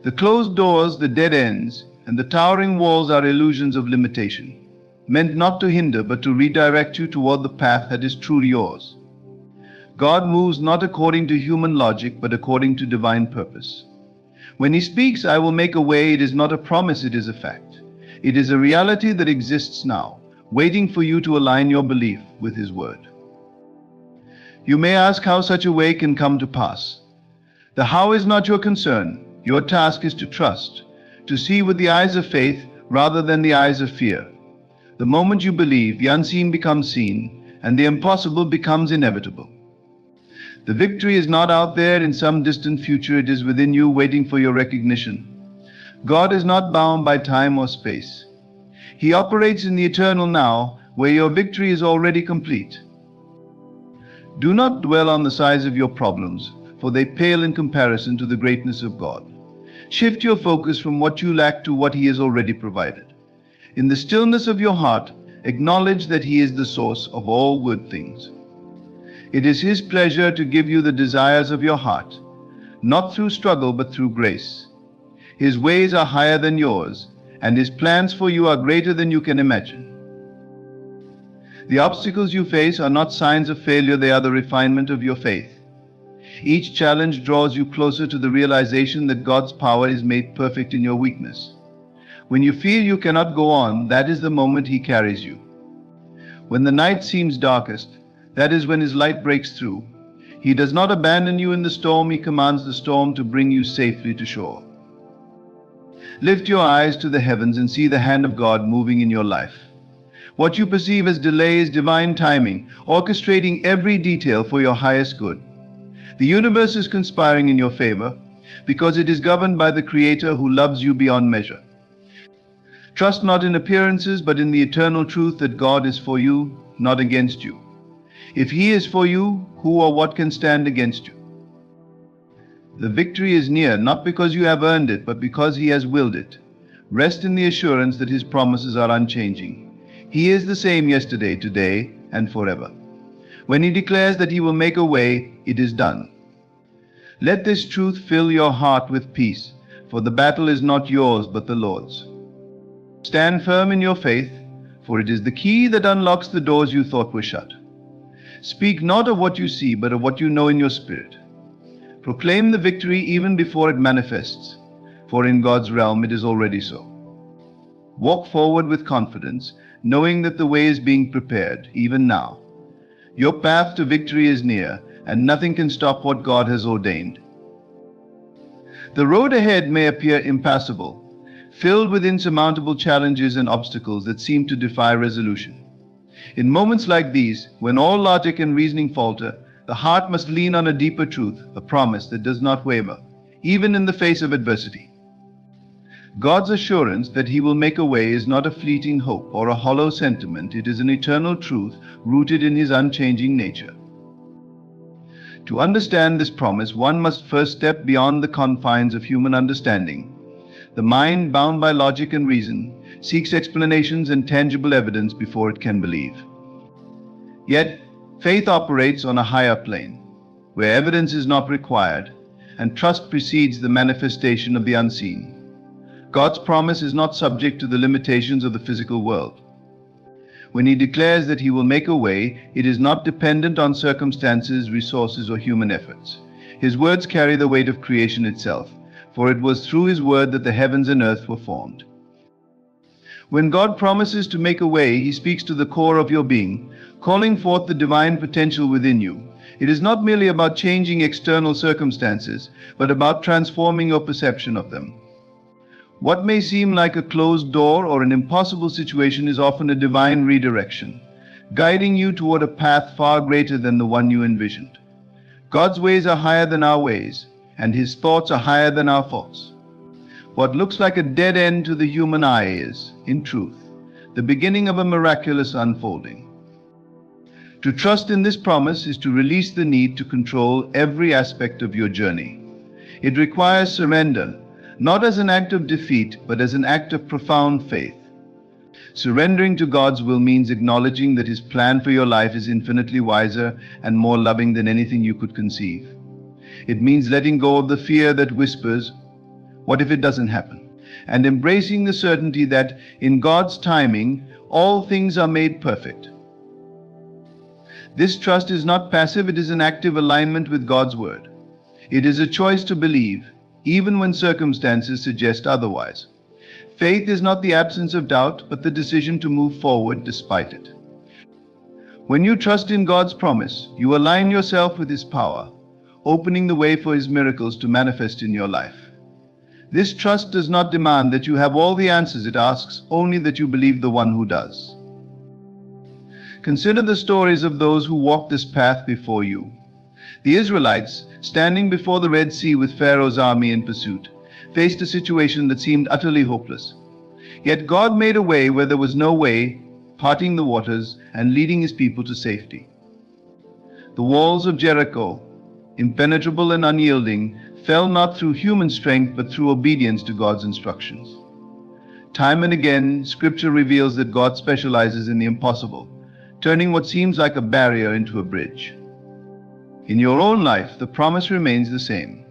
The closed doors, the dead ends, and the towering walls are illusions of limitation, meant not to hinder but to redirect you toward the path that is truly yours. God moves not according to human logic but according to divine purpose. When he speaks, I will make a way, it is not a promise, it is a fact. It is a reality that exists now, waiting for you to align your belief with his word. You may ask how such a way can come to pass. The how is not your concern. Your task is to trust, to see with the eyes of faith rather than the eyes of fear. The moment you believe, the unseen becomes seen, and the impossible becomes inevitable. The victory is not out there in some distant future, it is within you, waiting for your recognition. God is not bound by time or space. He operates in the eternal now, where your victory is already complete. Do not dwell on the size of your problems, for they pale in comparison to the greatness of God. Shift your focus from what you lack to what he has already provided. In the stillness of your heart, acknowledge that he is the source of all good things. It is his pleasure to give you the desires of your heart, not through struggle but through grace. His ways are higher than yours, and his plans for you are greater than you can imagine. The obstacles you face are not signs of failure, they are the refinement of your faith. Each challenge draws you closer to the realization that God's power is made perfect in your weakness. When you feel you cannot go on, that is the moment he carries you. When the night seems darkest, that is when his light breaks through. He does not abandon you in the storm, he commands the storm to bring you safely to shore. Lift your eyes to the heavens and see the hand of God moving in your life. What you perceive as delay is divine timing, orchestrating every detail for your highest good. The universe is conspiring in your favor because it is governed by the Creator who loves you beyond measure. Trust not in appearances, but in the eternal truth that God is for you, not against you. If He is for you, who or what can stand against you? The victory is near, not because you have earned it, but because He has willed it. Rest in the assurance that His promises are unchanging. He is the same yesterday, today, and forever. When He declares that He will make a way, it is done. Let this truth fill your heart with peace, for the battle is not yours, but the Lord's. Stand firm in your faith, for it is the key that unlocks the doors you thought were shut. Speak not of what you see, but of what you know in your spirit. Proclaim the victory even before it manifests, for in God's realm it is already so. Walk forward with confidence, knowing that the way is being prepared, even now. Your path to victory is near, and nothing can stop what God has ordained. The road ahead may appear impassable, filled with insurmountable challenges and obstacles that seem to defy resolution. In moments like these, when all logic and reasoning falter, the heart must lean on a deeper truth, a promise that does not waver, even in the face of adversity. God's assurance that He will make a way is not a fleeting hope or a hollow sentiment. It is an eternal truth rooted in His unchanging nature. To understand this promise, one must first step beyond the confines of human understanding. The mind, bound by logic and reason, seeks explanations and tangible evidence before it can believe. Yet, faith operates on a higher plane, where evidence is not required, and trust precedes the manifestation of the unseen. God's promise is not subject to the limitations of the physical world. When He declares that He will make a way, it is not dependent on circumstances, resources, or human efforts. His words carry the weight of creation itself, for it was through His word that the heavens and earth were formed. When God promises to make a way, He speaks to the core of your being, calling forth the divine potential within you. It is not merely about changing external circumstances, but about transforming your perception of them. What may seem like a closed door or an impossible situation is often a divine redirection, guiding you toward a path far greater than the one you envisioned. God's ways are higher than our ways, and His thoughts are higher than our thoughts. What looks like a dead end to the human eye is, in truth, the beginning of a miraculous unfolding. To trust in this promise is to release the need to control every aspect of your journey. It requires surrender, not as an act of defeat, but as an act of profound faith. Surrendering to God's will means acknowledging that His plan for your life is infinitely wiser and more loving than anything you could conceive. It means letting go of the fear that whispers, "What if it doesn't happen?" and embracing the certainty that, in God's timing, all things are made perfect. This trust is not passive, it is an active alignment with God's word. It is a choice to believe, even when circumstances suggest otherwise. Faith is not the absence of doubt, but the decision to move forward despite it. When you trust in God's promise, you align yourself with His power, opening the way for His miracles to manifest in your life. This trust does not demand that you have all the answers, it asks only that you believe the one who does. Consider the stories of those who walked this path before you. The Israelites, standing before the Red Sea with Pharaoh's army in pursuit, faced a situation that seemed utterly hopeless. Yet God made a way where there was no way, parting the waters and leading His people to safety. The walls of Jericho, impenetrable and unyielding, fell not through human strength but through obedience to God's instructions. Time and again, Scripture reveals that God specializes in the impossible, turning what seems like a barrier into a bridge. In your own life, the promise remains the same.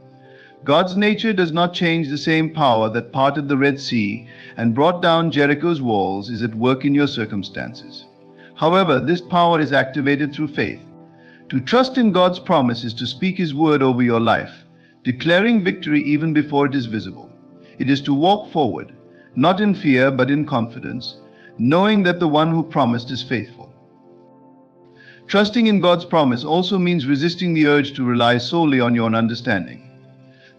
God's nature does not change. The same power that parted the Red Sea and brought down Jericho's walls is at work in your circumstances. However, this power is activated through faith. To trust in God's promise is to speak His word over your life, declaring victory even before it is visible. It is to walk forward, not in fear but in confidence, knowing that the one who promised is faithful. Trusting in God's promise also means resisting the urge to rely solely on your own understanding.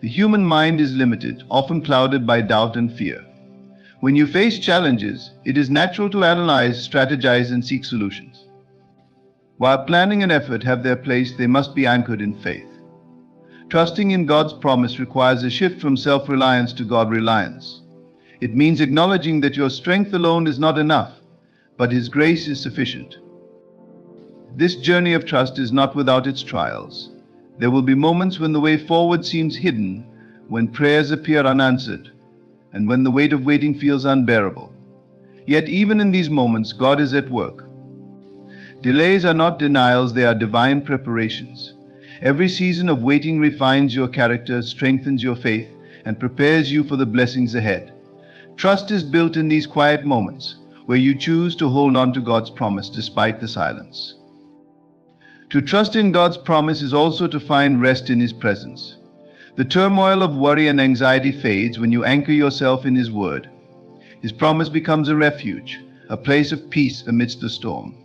The human mind is limited, often clouded by doubt and fear. When you face challenges, it is natural to analyze, strategize, and seek solutions. While planning and effort have their place, they must be anchored in faith. Trusting in God's promise requires a shift from self-reliance to God-reliance. It means acknowledging that your strength alone is not enough, but His grace is sufficient. This journey of trust is not without its trials. There will be moments when the way forward seems hidden, when prayers appear unanswered, and when the weight of waiting feels unbearable. Yet even in these moments, God is at work. Delays are not denials, they are divine preparations. Every season of waiting refines your character, strengthens your faith, and prepares you for the blessings ahead. Trust is built in these quiet moments, where you choose to hold on to God's promise despite the silence. To trust in God's promise is also to find rest in His presence. The turmoil of worry and anxiety fades when you anchor yourself in His word. His promise becomes a refuge, a place of peace amidst the storm.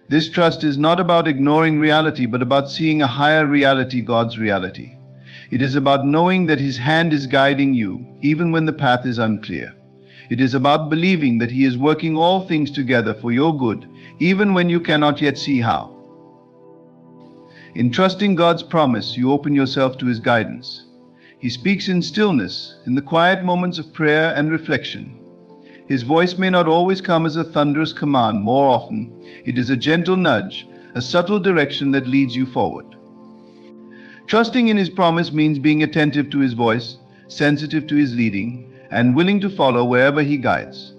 This trust is not about ignoring reality, but about seeing a higher reality, God's reality. It is about knowing that His hand is guiding you, even when the path is unclear. It is about believing that He is working all things together for your good, even when you cannot yet see how. In trusting God's promise, you open yourself to His guidance. He speaks in stillness, in the quiet moments of prayer and reflection. His voice may not always come as a thunderous command. More often, it is a gentle nudge, a subtle direction that leads you forward. Trusting in His promise means being attentive to His voice, sensitive to His leading, and willing to follow wherever He guides.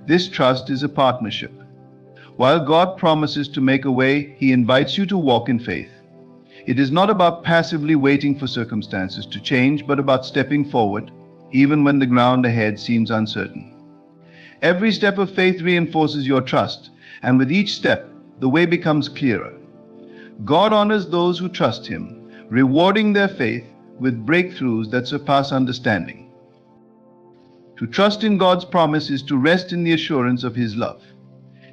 This trust is a partnership. While God promises to make a way, He invites you to walk in faith. It is not about passively waiting for circumstances to change, but about stepping forward, even when the ground ahead seems uncertain. Every step of faith reinforces your trust, and with each step, the way becomes clearer. God honors those who trust Him, rewarding their faith with breakthroughs that surpass understanding. To trust in God's promise is to rest in the assurance of His love.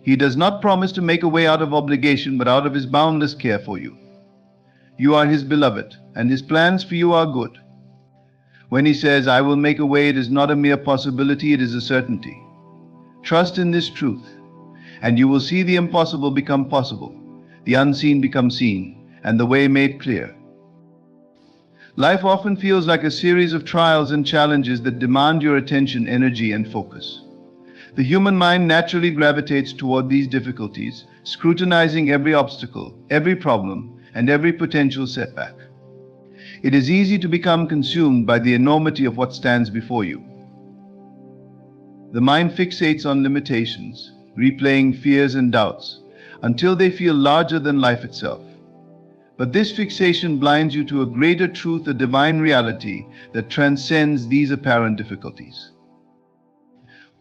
He does not promise to make a way out of obligation, but out of His boundless care for you. You are His beloved, and His plans for you are good. When He says, "I will make a way," it is not a mere possibility, it is a certainty. Trust in this truth, and you will see the impossible become possible, the unseen become seen, and the way made clear. Life often feels like a series of trials and challenges that demand your attention, energy, and focus. The human mind naturally gravitates toward these difficulties, scrutinizing every obstacle, every problem, and every potential setback. It is easy to become consumed by the enormity of what stands before you. The mind fixates on limitations, replaying fears and doubts, until they feel larger than life itself. But this fixation blinds you to a greater truth, a divine reality that transcends these apparent difficulties.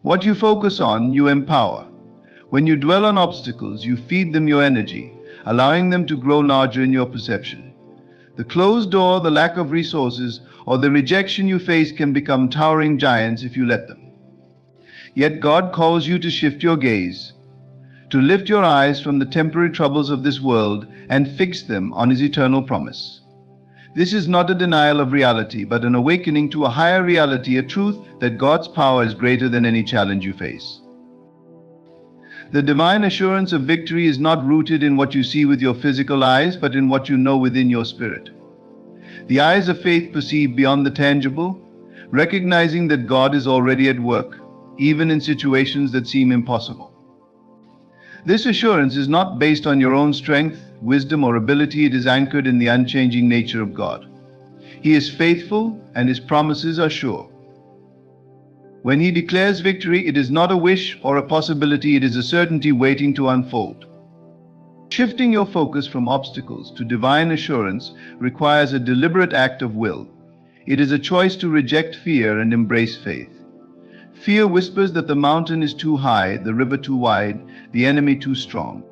What you focus on, you empower. When you dwell on obstacles, you feed them your energy, allowing them to grow larger in your perception. The closed door, the lack of resources, or the rejection you face can become towering giants if you let them. Yet God calls you to shift your gaze, to lift your eyes from the temporary troubles of this world and fix them on His eternal promise. This is not a denial of reality, but an awakening to a higher reality, a truth that God's power is greater than any challenge you face. The divine assurance of victory is not rooted in what you see with your physical eyes, but in what you know within your spirit. The eyes of faith perceive beyond the tangible, recognizing that God is already at work, even in situations that seem impossible. This assurance is not based on your own strength, wisdom, or ability. It is anchored in the unchanging nature of God. He is faithful, and His promises are sure. When He declares victory, it is not a wish or a possibility, it is a certainty waiting to unfold. Shifting your focus from obstacles to divine assurance requires a deliberate act of will. It is a choice to reject fear and embrace faith. Fear whispers that the mountain is too high, the river too wide, the enemy too strong.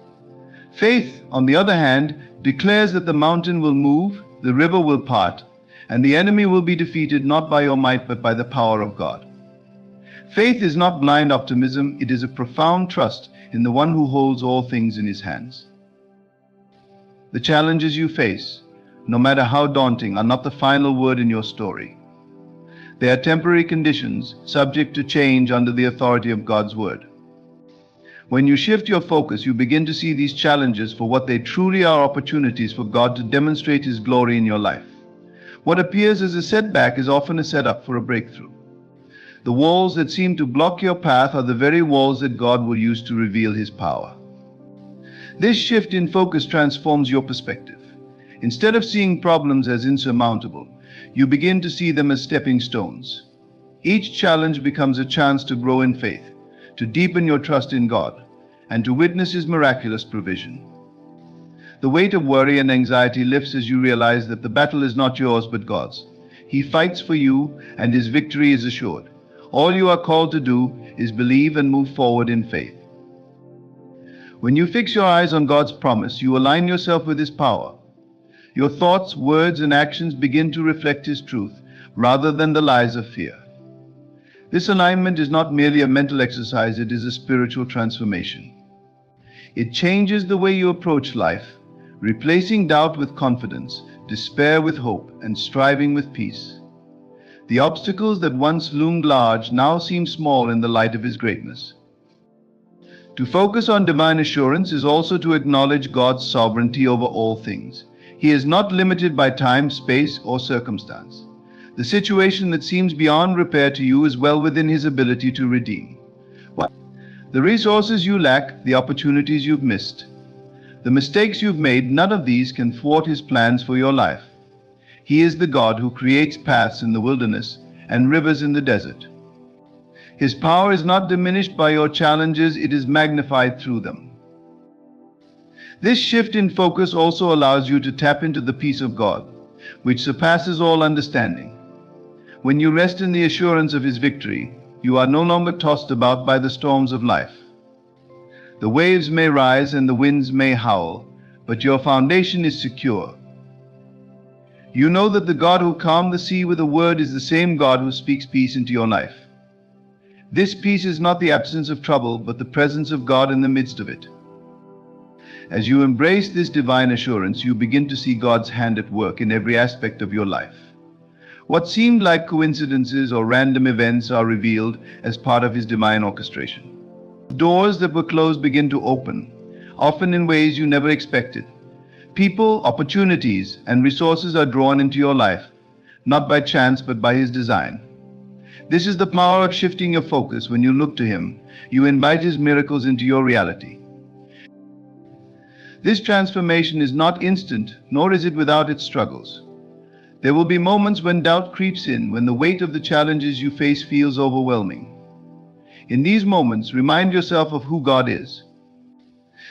Faith, on the other hand, declares that the mountain will move, the river will part, and the enemy will be defeated not by your might but by the power of God. Faith is not blind optimism, it is a profound trust in the one who holds all things in His hands. The challenges you face, no matter how daunting, are not the final word in your story. They are temporary conditions, subject to change under the authority of God's word. When you shift your focus, you begin to see these challenges for what they truly are: opportunities for God to demonstrate His glory in your life. What appears as a setback is often a setup for a breakthrough. The walls that seem to block your path are the very walls that God will use to reveal His power. This shift in focus transforms your perspective. Instead of seeing problems as insurmountable, you begin to see them as stepping stones. Each challenge becomes a chance to grow in faith, to deepen your trust in God, and to witness His miraculous provision. The weight of worry and anxiety lifts as you realize that the battle is not yours but God's. He fights for you, and His victory is assured. All you are called to do is believe and move forward in faith. When you fix your eyes on God's promise, you align yourself with His power. Your thoughts, words, and actions begin to reflect His truth rather than the lies of fear. This alignment is not merely a mental exercise, it is a spiritual transformation. It changes the way you approach life, replacing doubt with confidence, despair with hope, and striving with peace. The obstacles that once loomed large now seem small in the light of His greatness. To focus on divine assurance is also to acknowledge God's sovereignty over all things. He is not limited by time, space, or circumstance. The situation that seems beyond repair to you is well within His ability to redeem. The resources you lack, the opportunities you've missed, the mistakes you've made, none of these can thwart His plans for your life. He is the God who creates paths in the wilderness and rivers in the desert. His power is not diminished by your challenges, it is magnified through them. This shift in focus also allows you to tap into the peace of God, which surpasses all understanding. When you rest in the assurance of His victory, you are no longer tossed about by the storms of life. The waves may rise and the winds may howl, but your foundation is secure. You know that the God who calmed the sea with a word is the same God who speaks peace into your life. This peace is not the absence of trouble, but the presence of God in the midst of it. As you embrace this divine assurance, you begin to see God's hand at work in every aspect of your life. What seemed like coincidences or random events are revealed as part of His divine orchestration. Doors that were closed begin to open, often in ways you never expected. People, opportunities, and resources are drawn into your life, not by chance but by His design. This is the power of shifting your focus. When you look to Him, you invite His miracles into your reality. This transformation is not instant, nor is it without its struggles. There will be moments when doubt creeps in, when the weight of the challenges you face feels overwhelming. In these moments, remind yourself of who God is.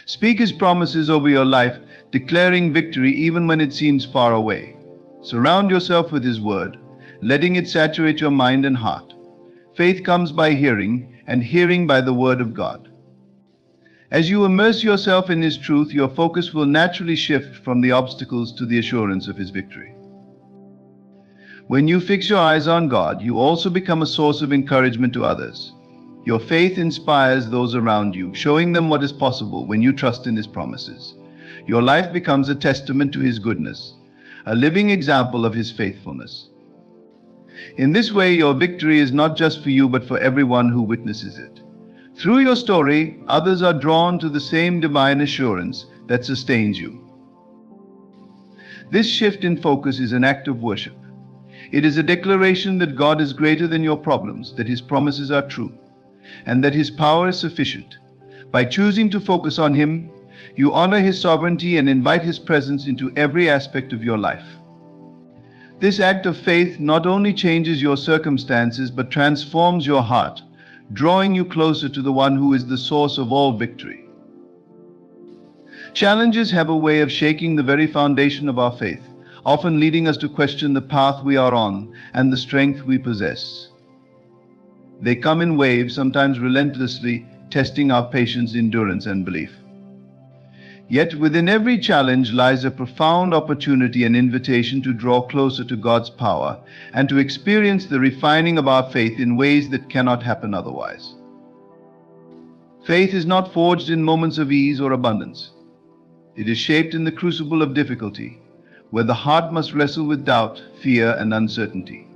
Speak His promises over your life, declaring victory even when it seems far away. Surround yourself with His word, letting it saturate your mind and heart. Faith comes by hearing, and hearing by the word of God. As you immerse yourself in His truth, your focus will naturally shift from the obstacles to the assurance of His victory. When you fix your eyes on God, you also become a source of encouragement to others. Your faith inspires those around you, showing them what is possible when you trust in His promises. Your life becomes a testament to His goodness, a living example of His faithfulness. In this way, your victory is not just for you, but for everyone who witnesses it. Through your story, others are drawn to the same divine assurance that sustains you. This shift in focus is an act of worship. It is a declaration that God is greater than your problems, that His promises are true, and that His power is sufficient. By choosing to focus on Him, you honor His sovereignty and invite His presence into every aspect of your life. This act of faith not only changes your circumstances, but transforms your heart, drawing you closer to the one who is the source of all victory. Challenges have a way of shaking the very foundation of our faith, often leading us to question the path we are on and the strength we possess. They come in waves, sometimes relentlessly, testing our patience, endurance, and belief. Yet within every challenge lies a profound opportunity, an invitation to draw closer to God's power and to experience the refining of our faith in ways that cannot happen otherwise. Faith is not forged in moments of ease or abundance. It is shaped in the crucible of difficulty, where the heart must wrestle with doubt, fear, and uncertainty.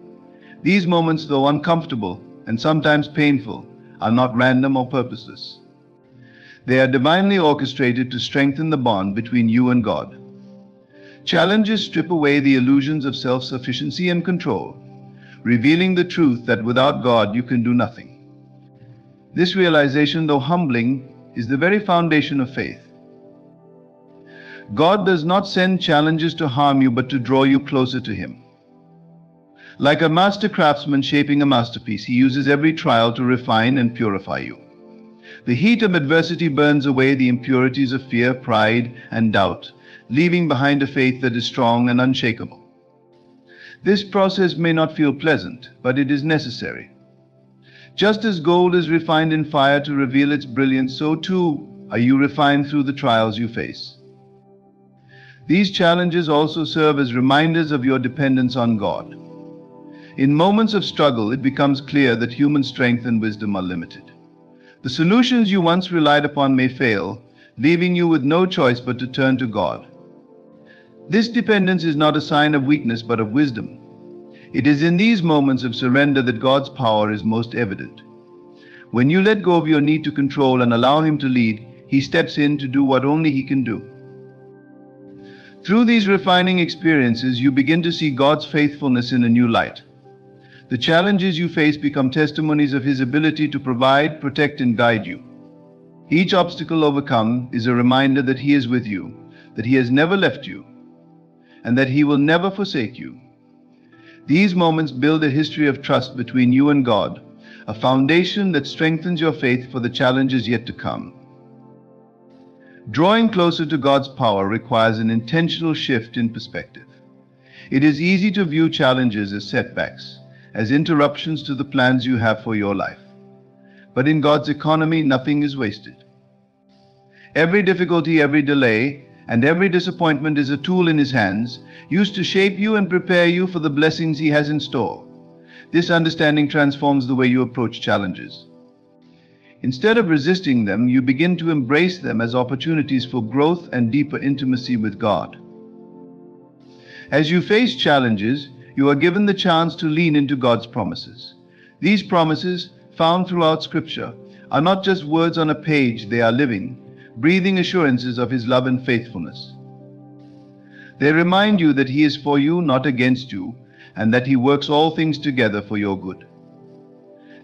These moments, though uncomfortable and sometimes painful, are not random or purposeless. They are divinely orchestrated to strengthen the bond between you and God. Challenges strip away the illusions of self-sufficiency and control, revealing the truth that without God you can do nothing. This realization, though humbling, is the very foundation of faith. God does not send challenges to harm you, but to draw you closer to Him. Like a master craftsman shaping a masterpiece, He uses every trial to refine and purify you. The heat of adversity burns away the impurities of fear, pride, and doubt, leaving behind a faith that is strong and unshakable. This process may not feel pleasant, but it is necessary. Just as gold is refined in fire to reveal its brilliance, so too are you refined through the trials you face. These challenges also serve as reminders of your dependence on God. In moments of struggle, it becomes clear that human strength and wisdom are limited. The solutions you once relied upon may fail, leaving you with no choice but to turn to God. This dependence is not a sign of weakness but of wisdom. It is in these moments of surrender that God's power is most evident. When you let go of your need to control and allow Him to lead, He steps in to do what only He can do. Through these refining experiences, you begin to see God's faithfulness in a new light. The challenges you face become testimonies of His ability to provide, protect, and guide you. Each obstacle overcome is a reminder that He is with you, that He has never left you, and that He will never forsake you. These moments build a history of trust between you and God, a foundation that strengthens your faith for the challenges yet to come. Drawing closer to God's power requires an intentional shift in perspective. It is easy to view challenges as setbacks, as interruptions to the plans you have for your life. But in God's economy, nothing is wasted. Every difficulty, every delay, and every disappointment is a tool in His hands, used to shape you and prepare you for the blessings He has in store. This understanding transforms the way you approach challenges. Instead of resisting them, you begin to embrace them as opportunities for growth and deeper intimacy with God. As you face challenges, you are given the chance to lean into God's promises. These promises, found throughout Scripture, are not just words on a page, they are living, breathing assurances of His love and faithfulness. They remind you that He is for you, not against you, and that He works all things together for your good.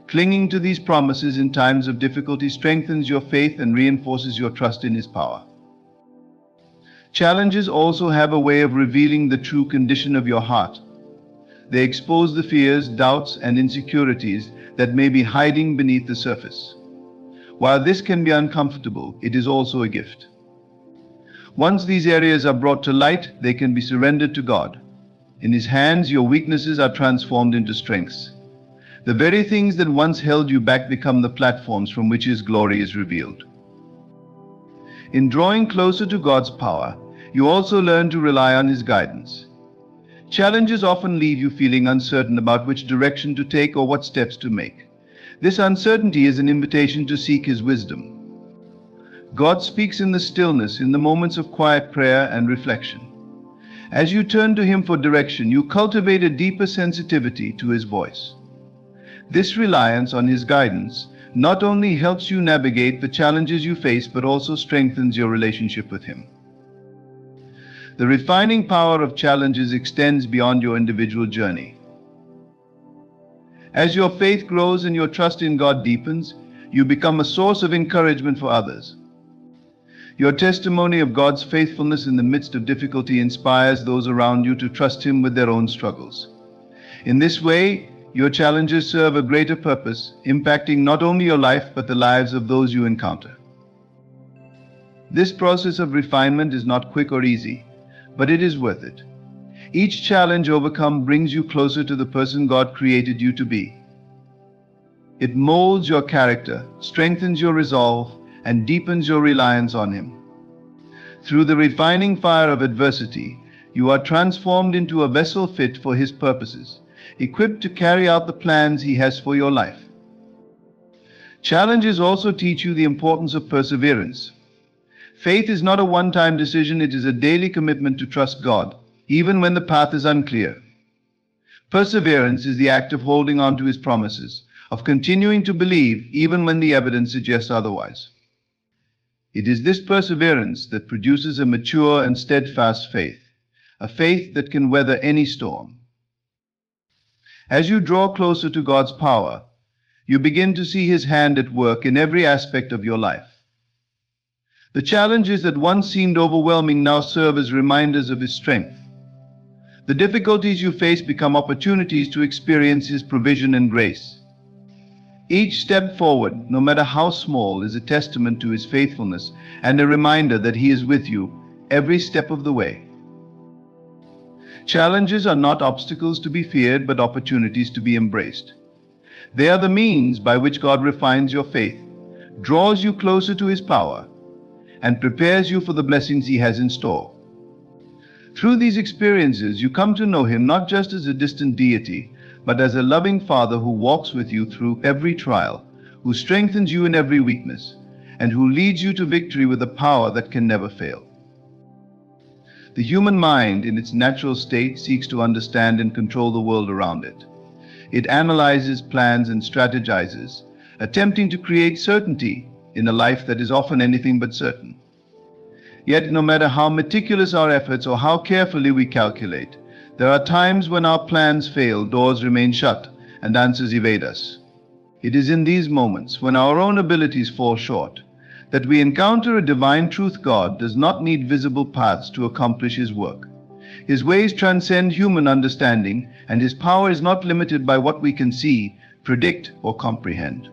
Clinging to these promises in times of difficulty strengthens your faith and reinforces your trust in His power. Challenges also have a way of revealing the true condition of your heart. They expose the fears, doubts, and insecurities that may be hiding beneath the surface. While this can be uncomfortable, it is also a gift. Once these areas are brought to light, they can be surrendered to God. In His hands, your weaknesses are transformed into strengths. The very things that once held you back become the platforms from which His glory is revealed. In drawing closer to God's power, you also learn to rely on His guidance. Challenges often leave you feeling uncertain about which direction to take or what steps to make. This uncertainty is an invitation to seek His wisdom. God speaks in the stillness, in the moments of quiet prayer and reflection. As you turn to Him for direction, you cultivate a deeper sensitivity to His voice. This reliance on His guidance not only helps you navigate the challenges you face, but also strengthens your relationship with Him. The refining power of challenges extends beyond your individual journey. As your faith grows and your trust in God deepens, you become a source of encouragement for others. Your testimony of God's faithfulness in the midst of difficulty inspires those around you to trust Him with their own struggles. In this way, your challenges serve a greater purpose, impacting not only your life but the lives of those you encounter. This process of refinement is not quick or easy, but it is worth it. Each challenge overcome brings you closer to the person God created you to be. It molds your character, strengthens your resolve, and deepens your reliance on Him. Through the refining fire of adversity, you are transformed into a vessel fit for His purposes, equipped to carry out the plans He has for your life. Challenges also teach you the importance of perseverance. Faith is not a one-time decision, it is a daily commitment to trust God, even when the path is unclear. Perseverance is the act of holding on to his promises, of continuing to believe even when the evidence suggests otherwise. It is this perseverance that produces a mature and steadfast faith, a faith that can weather any storm. As you draw closer to God's power, you begin to see his hand at work in every aspect of your life. The challenges that once seemed overwhelming now serve as reminders of his strength. The difficulties you face become opportunities to experience his provision and grace. Each step forward, no matter how small, is a testament to his faithfulness and a reminder that he is with you every step of the way. Challenges are not obstacles to be feared, but opportunities to be embraced. They are the means by which God refines your faith, draws you closer to his power, and prepares you for the blessings he has in store. Through these experiences, you come to know him not just as a distant deity, but as a loving Father who walks with you through every trial, who strengthens you in every weakness, and who leads you to victory with a power that can never fail. The human mind, in its natural state, seeks to understand and control the world around it. It analyzes, plans, and strategizes, attempting to create certainty in a life that is often anything but certain. Yet, no matter how meticulous our efforts or how carefully we calculate, there are times when our plans fail, doors remain shut, and answers evade us. It is in these moments, when our own abilities fall short, that we encounter a divine truth. God does not need visible paths to accomplish his work. His ways transcend human understanding, and his power is not limited by what we can see, predict, or comprehend.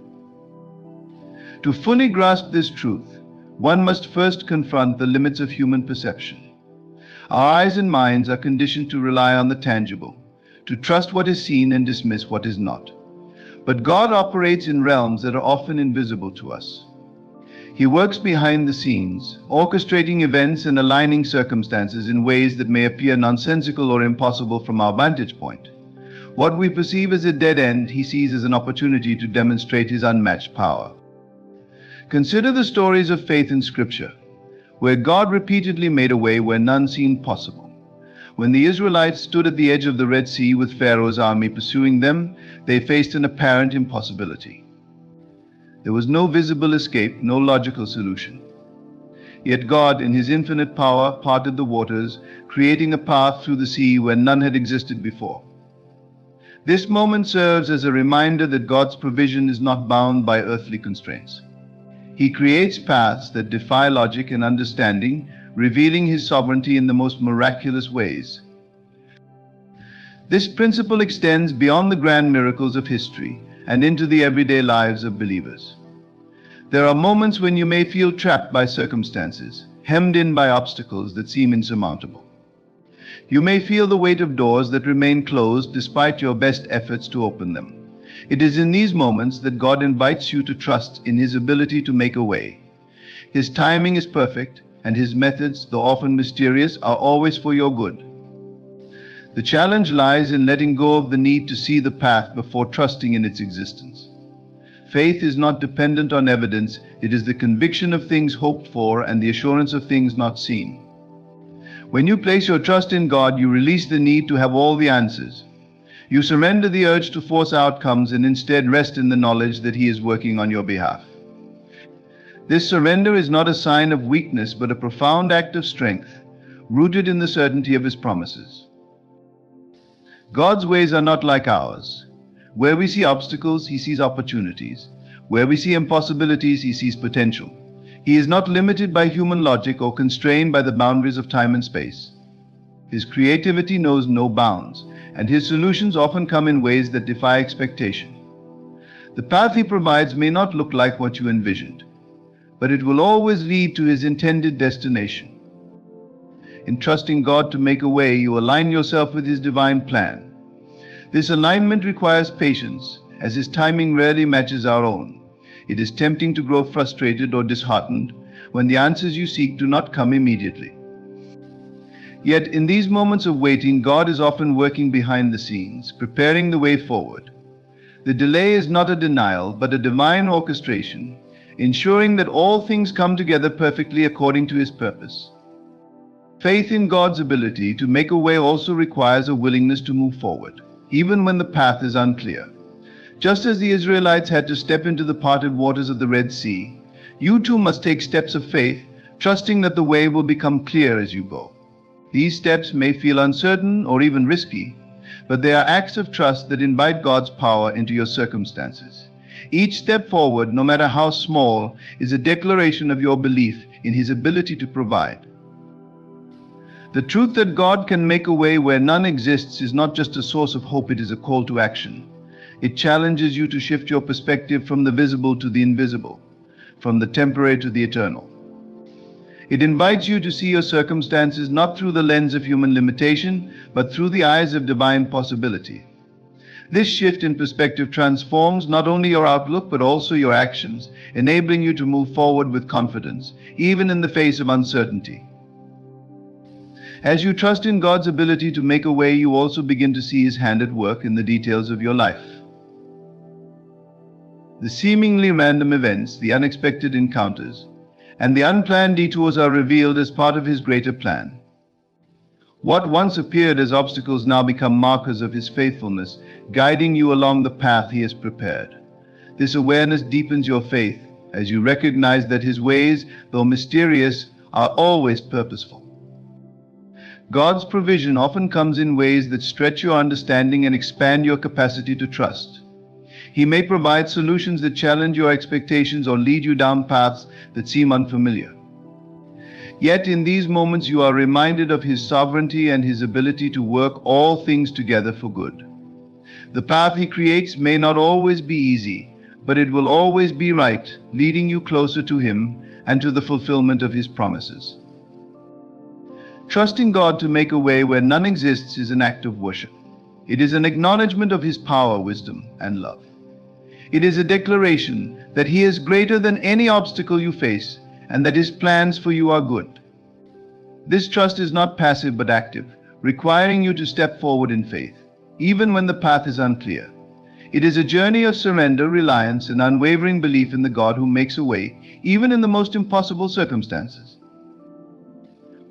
To fully grasp this truth, one must first confront the limits of human perception. Our eyes and minds are conditioned to rely on the tangible, to trust what is seen and dismiss what is not. But God operates in realms that are often invisible to us. He works behind the scenes, orchestrating events and aligning circumstances in ways that may appear nonsensical or impossible from our vantage point. What we perceive as a dead end, he sees as an opportunity to demonstrate his unmatched power. Consider the stories of faith in Scripture, where God repeatedly made a way where none seemed possible. When the Israelites stood at the edge of the Red Sea with Pharaoh's army pursuing them, they faced an apparent impossibility. There was no visible escape, no logical solution. Yet God, in his infinite power, parted the waters, creating a path through the sea where none had existed before. This moment serves as a reminder that God's provision is not bound by earthly constraints. He creates paths that defy logic and understanding, revealing his sovereignty in the most miraculous ways. This principle extends beyond the grand miracles of history and into the everyday lives of believers. There are moments when you may feel trapped by circumstances, hemmed in by obstacles that seem insurmountable. You may feel the weight of doors that remain closed despite your best efforts to open them. It is in these moments that God invites you to trust in his ability to make a way. His timing is perfect, and his methods, though often mysterious, are always for your good. The challenge lies in letting go of the need to see the path before trusting in its existence. Faith is not dependent on evidence, it is the conviction of things hoped for and the assurance of things not seen. When you place your trust in God, you release the need to have all the answers. You surrender the urge to force outcomes and instead rest in the knowledge that he is working on your behalf. This surrender is not a sign of weakness, but a profound act of strength, rooted in the certainty of his promises. God's ways are not like ours. Where we see obstacles, he sees opportunities. Where we see impossibilities, he sees potential. He is not limited by human logic or constrained by the boundaries of time and space. His creativity knows no bounds, and his solutions often come in ways that defy expectation. The path he provides may not look like what you envisioned, but it will always lead to his intended destination. In trusting God to make a way, you align yourself with his divine plan. This alignment requires patience, as his timing rarely matches our own. It is tempting to grow frustrated or disheartened when the answers you seek do not come immediately. Yet in these moments of waiting, God is often working behind the scenes, preparing the way forward. The delay is not a denial, but a divine orchestration, ensuring that all things come together perfectly according to his purpose. Faith in God's ability to make a way also requires a willingness to move forward. even when the path is unclear. Just as the Israelites had to step into the parted waters of the Red Sea, you too must take steps of faith, trusting that the way will become clear as you go. These steps may feel uncertain or even risky, but they are acts of trust that invite God's power into your circumstances. Each step forward, no matter how small, is a declaration of your belief in His ability to provide. The truth that God can make a way where none exists is not just a source of hope, it is a call to action. It challenges you to shift your perspective from the visible to the invisible, from the temporary to the eternal. It invites you to see your circumstances not through the lens of human limitation, but through the eyes of divine possibility. This shift in perspective transforms not only your outlook, but also your actions, enabling you to move forward with confidence, even in the face of uncertainty. As you trust in God's ability to make a way, you also begin to see His hand at work in the details of your life. The seemingly random events, the unexpected encounters, and the unplanned detours are revealed as part of His greater plan. What once appeared as obstacles now become markers of His faithfulness, guiding you along the path He has prepared. This awareness deepens your faith as you recognize that His ways, though mysterious, are always purposeful. God's provision often comes in ways that stretch your understanding and expand your capacity to trust. He may provide solutions that challenge your expectations or lead you down paths that seem unfamiliar. Yet in these moments you are reminded of His sovereignty and His ability to work all things together for good. The path He creates may not always be easy, but it will always be right, leading you closer to Him and to the fulfillment of His promises. Trusting God to make a way where none exists is an act of worship. It is an acknowledgement of His power, wisdom, and love. It is a declaration that He is greater than any obstacle you face and that His plans for you are good. This trust is not passive but active, requiring you to step forward in faith, even when the path is unclear. It is a journey of surrender, reliance, and unwavering belief in the God who makes a way, even in the most impossible circumstances.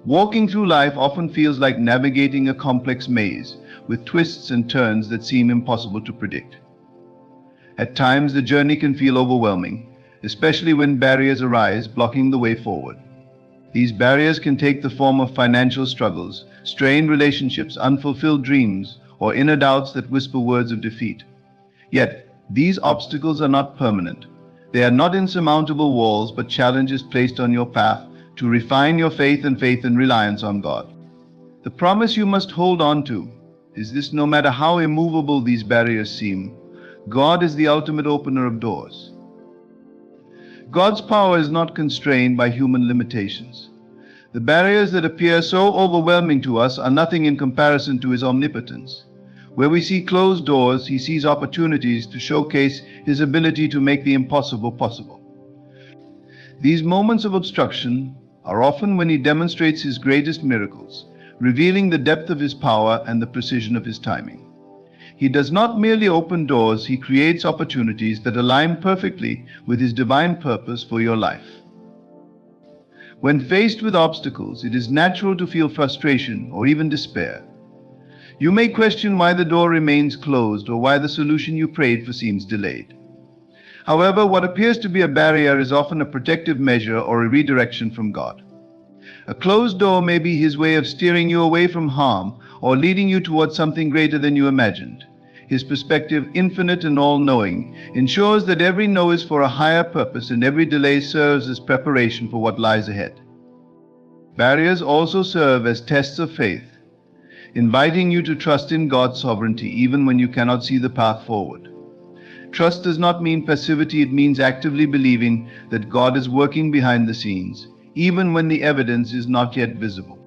Walking through life often feels like navigating a complex maze, with twists and turns that seem impossible to predict. At times, the journey can feel overwhelming, especially when barriers arise, blocking the way forward. These barriers can take the form of financial struggles, strained relationships, unfulfilled dreams, or inner doubts that whisper words of defeat. Yet, these obstacles are not permanent. They are not insurmountable walls, but challenges placed on your path to refine your faith and reliance on God. The promise you must hold on to is this: no matter how immovable these barriers seem, God is the ultimate opener of doors. God's power is not constrained by human limitations. The barriers that appear so overwhelming to us are nothing in comparison to His omnipotence. Where we see closed doors, He sees opportunities to showcase His ability to make the impossible possible. These moments of obstruction are often when He demonstrates His greatest miracles, revealing the depth of His power and the precision of His timing. He does not merely open doors, He creates opportunities that align perfectly with His divine purpose for your life. When faced with obstacles, it is natural to feel frustration or even despair. You may question why the door remains closed or why the solution you prayed for seems delayed. However, what appears to be a barrier is often a protective measure or a redirection from God. A closed door may be His way of steering you away from harm or leading you towards something greater than you imagined. His perspective, infinite and all-knowing, ensures that every no is for a higher purpose and every delay serves as preparation for what lies ahead. Barriers also serve as tests of faith, inviting you to trust in God's sovereignty even when you cannot see the path forward. Trust does not mean passivity, it means actively believing that God is working behind the scenes, even when the evidence is not yet visible.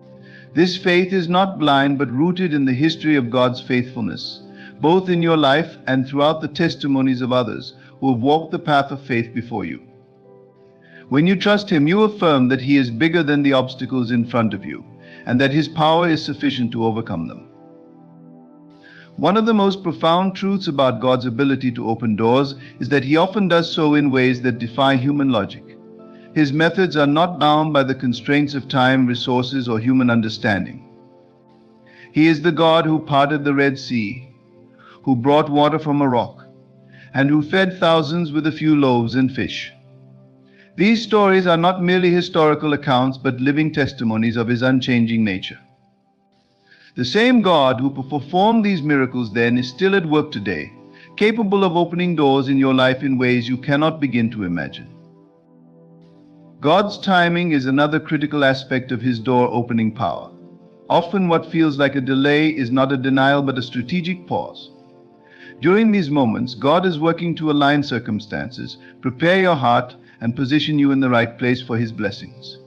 This faith is not blind but rooted in the history of God's faithfulness, both in your life and throughout the testimonies of others who have walked the path of faith before you. When you trust Him, you affirm that He is bigger than the obstacles in front of you, and that His power is sufficient to overcome them. One of the most profound truths about God's ability to open doors is that He often does so in ways that defy human logic. His methods are not bound by the constraints of time, resources, or human understanding. He is the God who parted the Red Sea, who brought water from a rock, and who fed thousands with a few loaves and fish. These stories are not merely historical accounts but living testimonies of his unchanging nature. The same God who performed these miracles then is still at work today, capable of opening doors in your life in ways you cannot begin to imagine. God's timing is another critical aspect of his door-opening power. Often what feels like a delay is not a denial but a strategic pause. During these moments, God is working to align circumstances, prepare your heart, and position you in the right place for his blessings.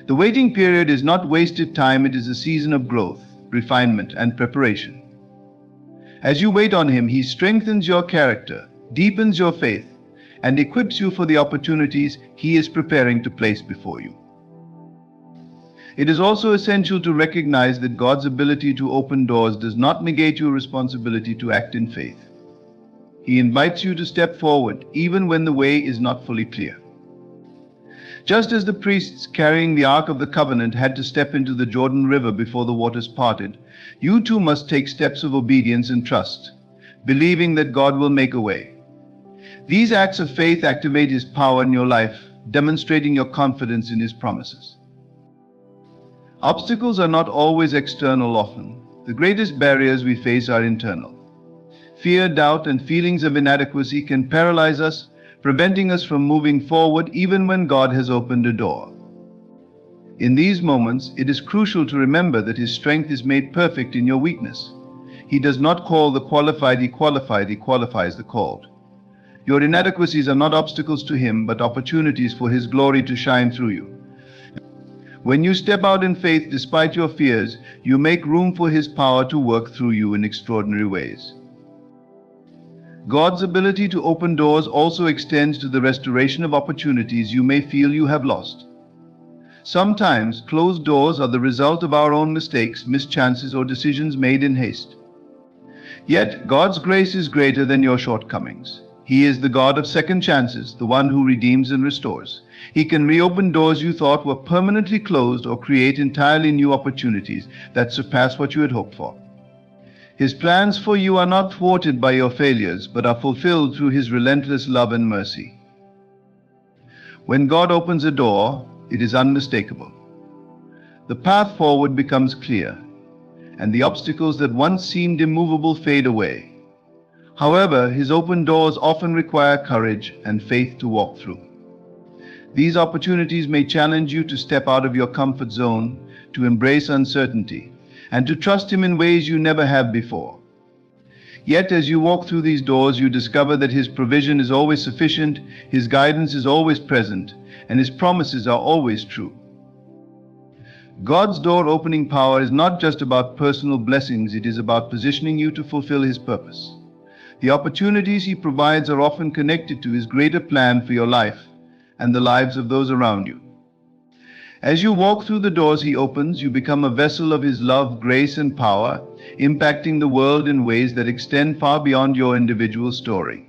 The waiting period is not wasted time, it is a season of growth, refinement, and preparation. As you wait on him, he strengthens your character, deepens your faith, and equips you for the opportunities he is preparing to place before you. It is also essential to recognize that God's ability to open doors does not negate your responsibility to act in faith. He invites you to step forward even when the way is not fully clear. Just as the priests carrying the Ark of the Covenant had to step into the Jordan River before the waters parted, you too must take steps of obedience and trust, believing that God will make a way. These acts of faith activate his power in your life, demonstrating your confidence in his promises. Obstacles are not always external often. The greatest barriers we face are internal. Fear, doubt, and feelings of inadequacy can paralyze us, preventing us from moving forward even when God has opened a door. In these moments, it is crucial to remember that his strength is made perfect in your weakness. He does not call the qualified, he qualifies the called. Your inadequacies are not obstacles to him, but opportunities for his glory to shine through you. When you step out in faith despite your fears, you make room for his power to work through you in extraordinary ways. God's ability to open doors also extends to the restoration of opportunities you may feel you have lost. Sometimes closed doors are the result of our own mistakes, mischances, or decisions made in haste. Yet God's grace is greater than your shortcomings. He is the God of second chances, the one who redeems and restores. He can reopen doors you thought were permanently closed or create entirely new opportunities that surpass what you had hoped for. His plans for you are not thwarted by your failures, but are fulfilled through his relentless love and mercy. When God opens a door, it is unmistakable. The path forward becomes clear, and the obstacles that once seemed immovable fade away. However, his open doors often require courage and faith to walk through. These opportunities may challenge you to step out of your comfort zone, to embrace uncertainty, and to trust him in ways you never have before. Yet as you walk through these doors, you discover that his provision is always sufficient, his guidance is always present, and his promises are always true. God's door-opening power is not just about personal blessings, it is about positioning you to fulfill his purpose. The opportunities he provides are often connected to his greater plan for your life and the lives of those around you. As you walk through the doors he opens, you become a vessel of his love, grace, and power, impacting the world in ways that extend far beyond your individual story.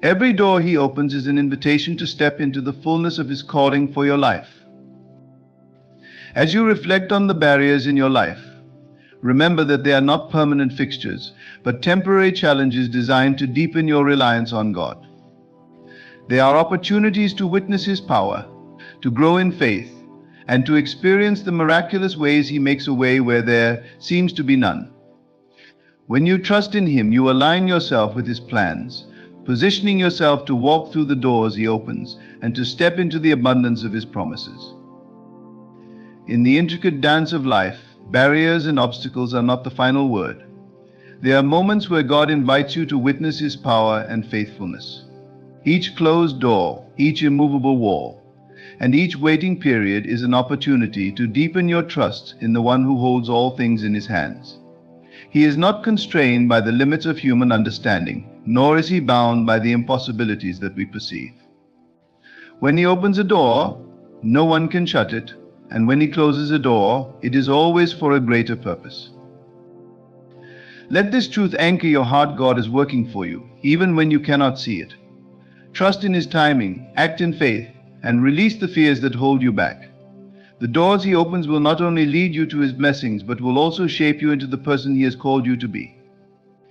Every door he opens is an invitation to step into the fullness of his calling for your life. As you reflect on the barriers in your life, remember that they are not permanent fixtures, but temporary challenges designed to deepen your reliance on God. They are opportunities to witness his power, to grow in faith, and to experience the miraculous ways he makes a way where there seems to be none. When you trust in him, you align yourself with his plans, positioning yourself to walk through the doors he opens and to step into the abundance of his promises. In the intricate dance of life, barriers and obstacles are not the final word. They are moments where God invites you to witness his power and faithfulness. Each closed door, each immovable wall, and each waiting period is an opportunity to deepen your trust in the one who holds all things in his hands. He is not constrained by the limits of human understanding, nor is he bound by the impossibilities that we perceive. When he opens a door, no one can shut it, and when he closes a door, it is always for a greater purpose. Let this truth anchor your heart. God is working for you, even when you cannot see it. Trust in his timing, act in faith, and release the fears that hold you back. The doors he opens will not only lead you to his blessings, but will also shape you into the person he has called you to be.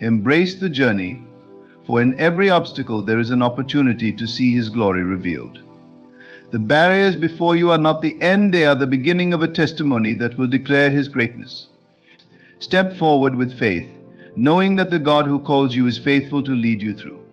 Embrace the journey, for in every obstacle there is an opportunity to see His glory revealed. The barriers before you are not the end, they are the beginning of a testimony that will declare His greatness. Step forward with faith, knowing that the God who calls you is faithful to lead you through.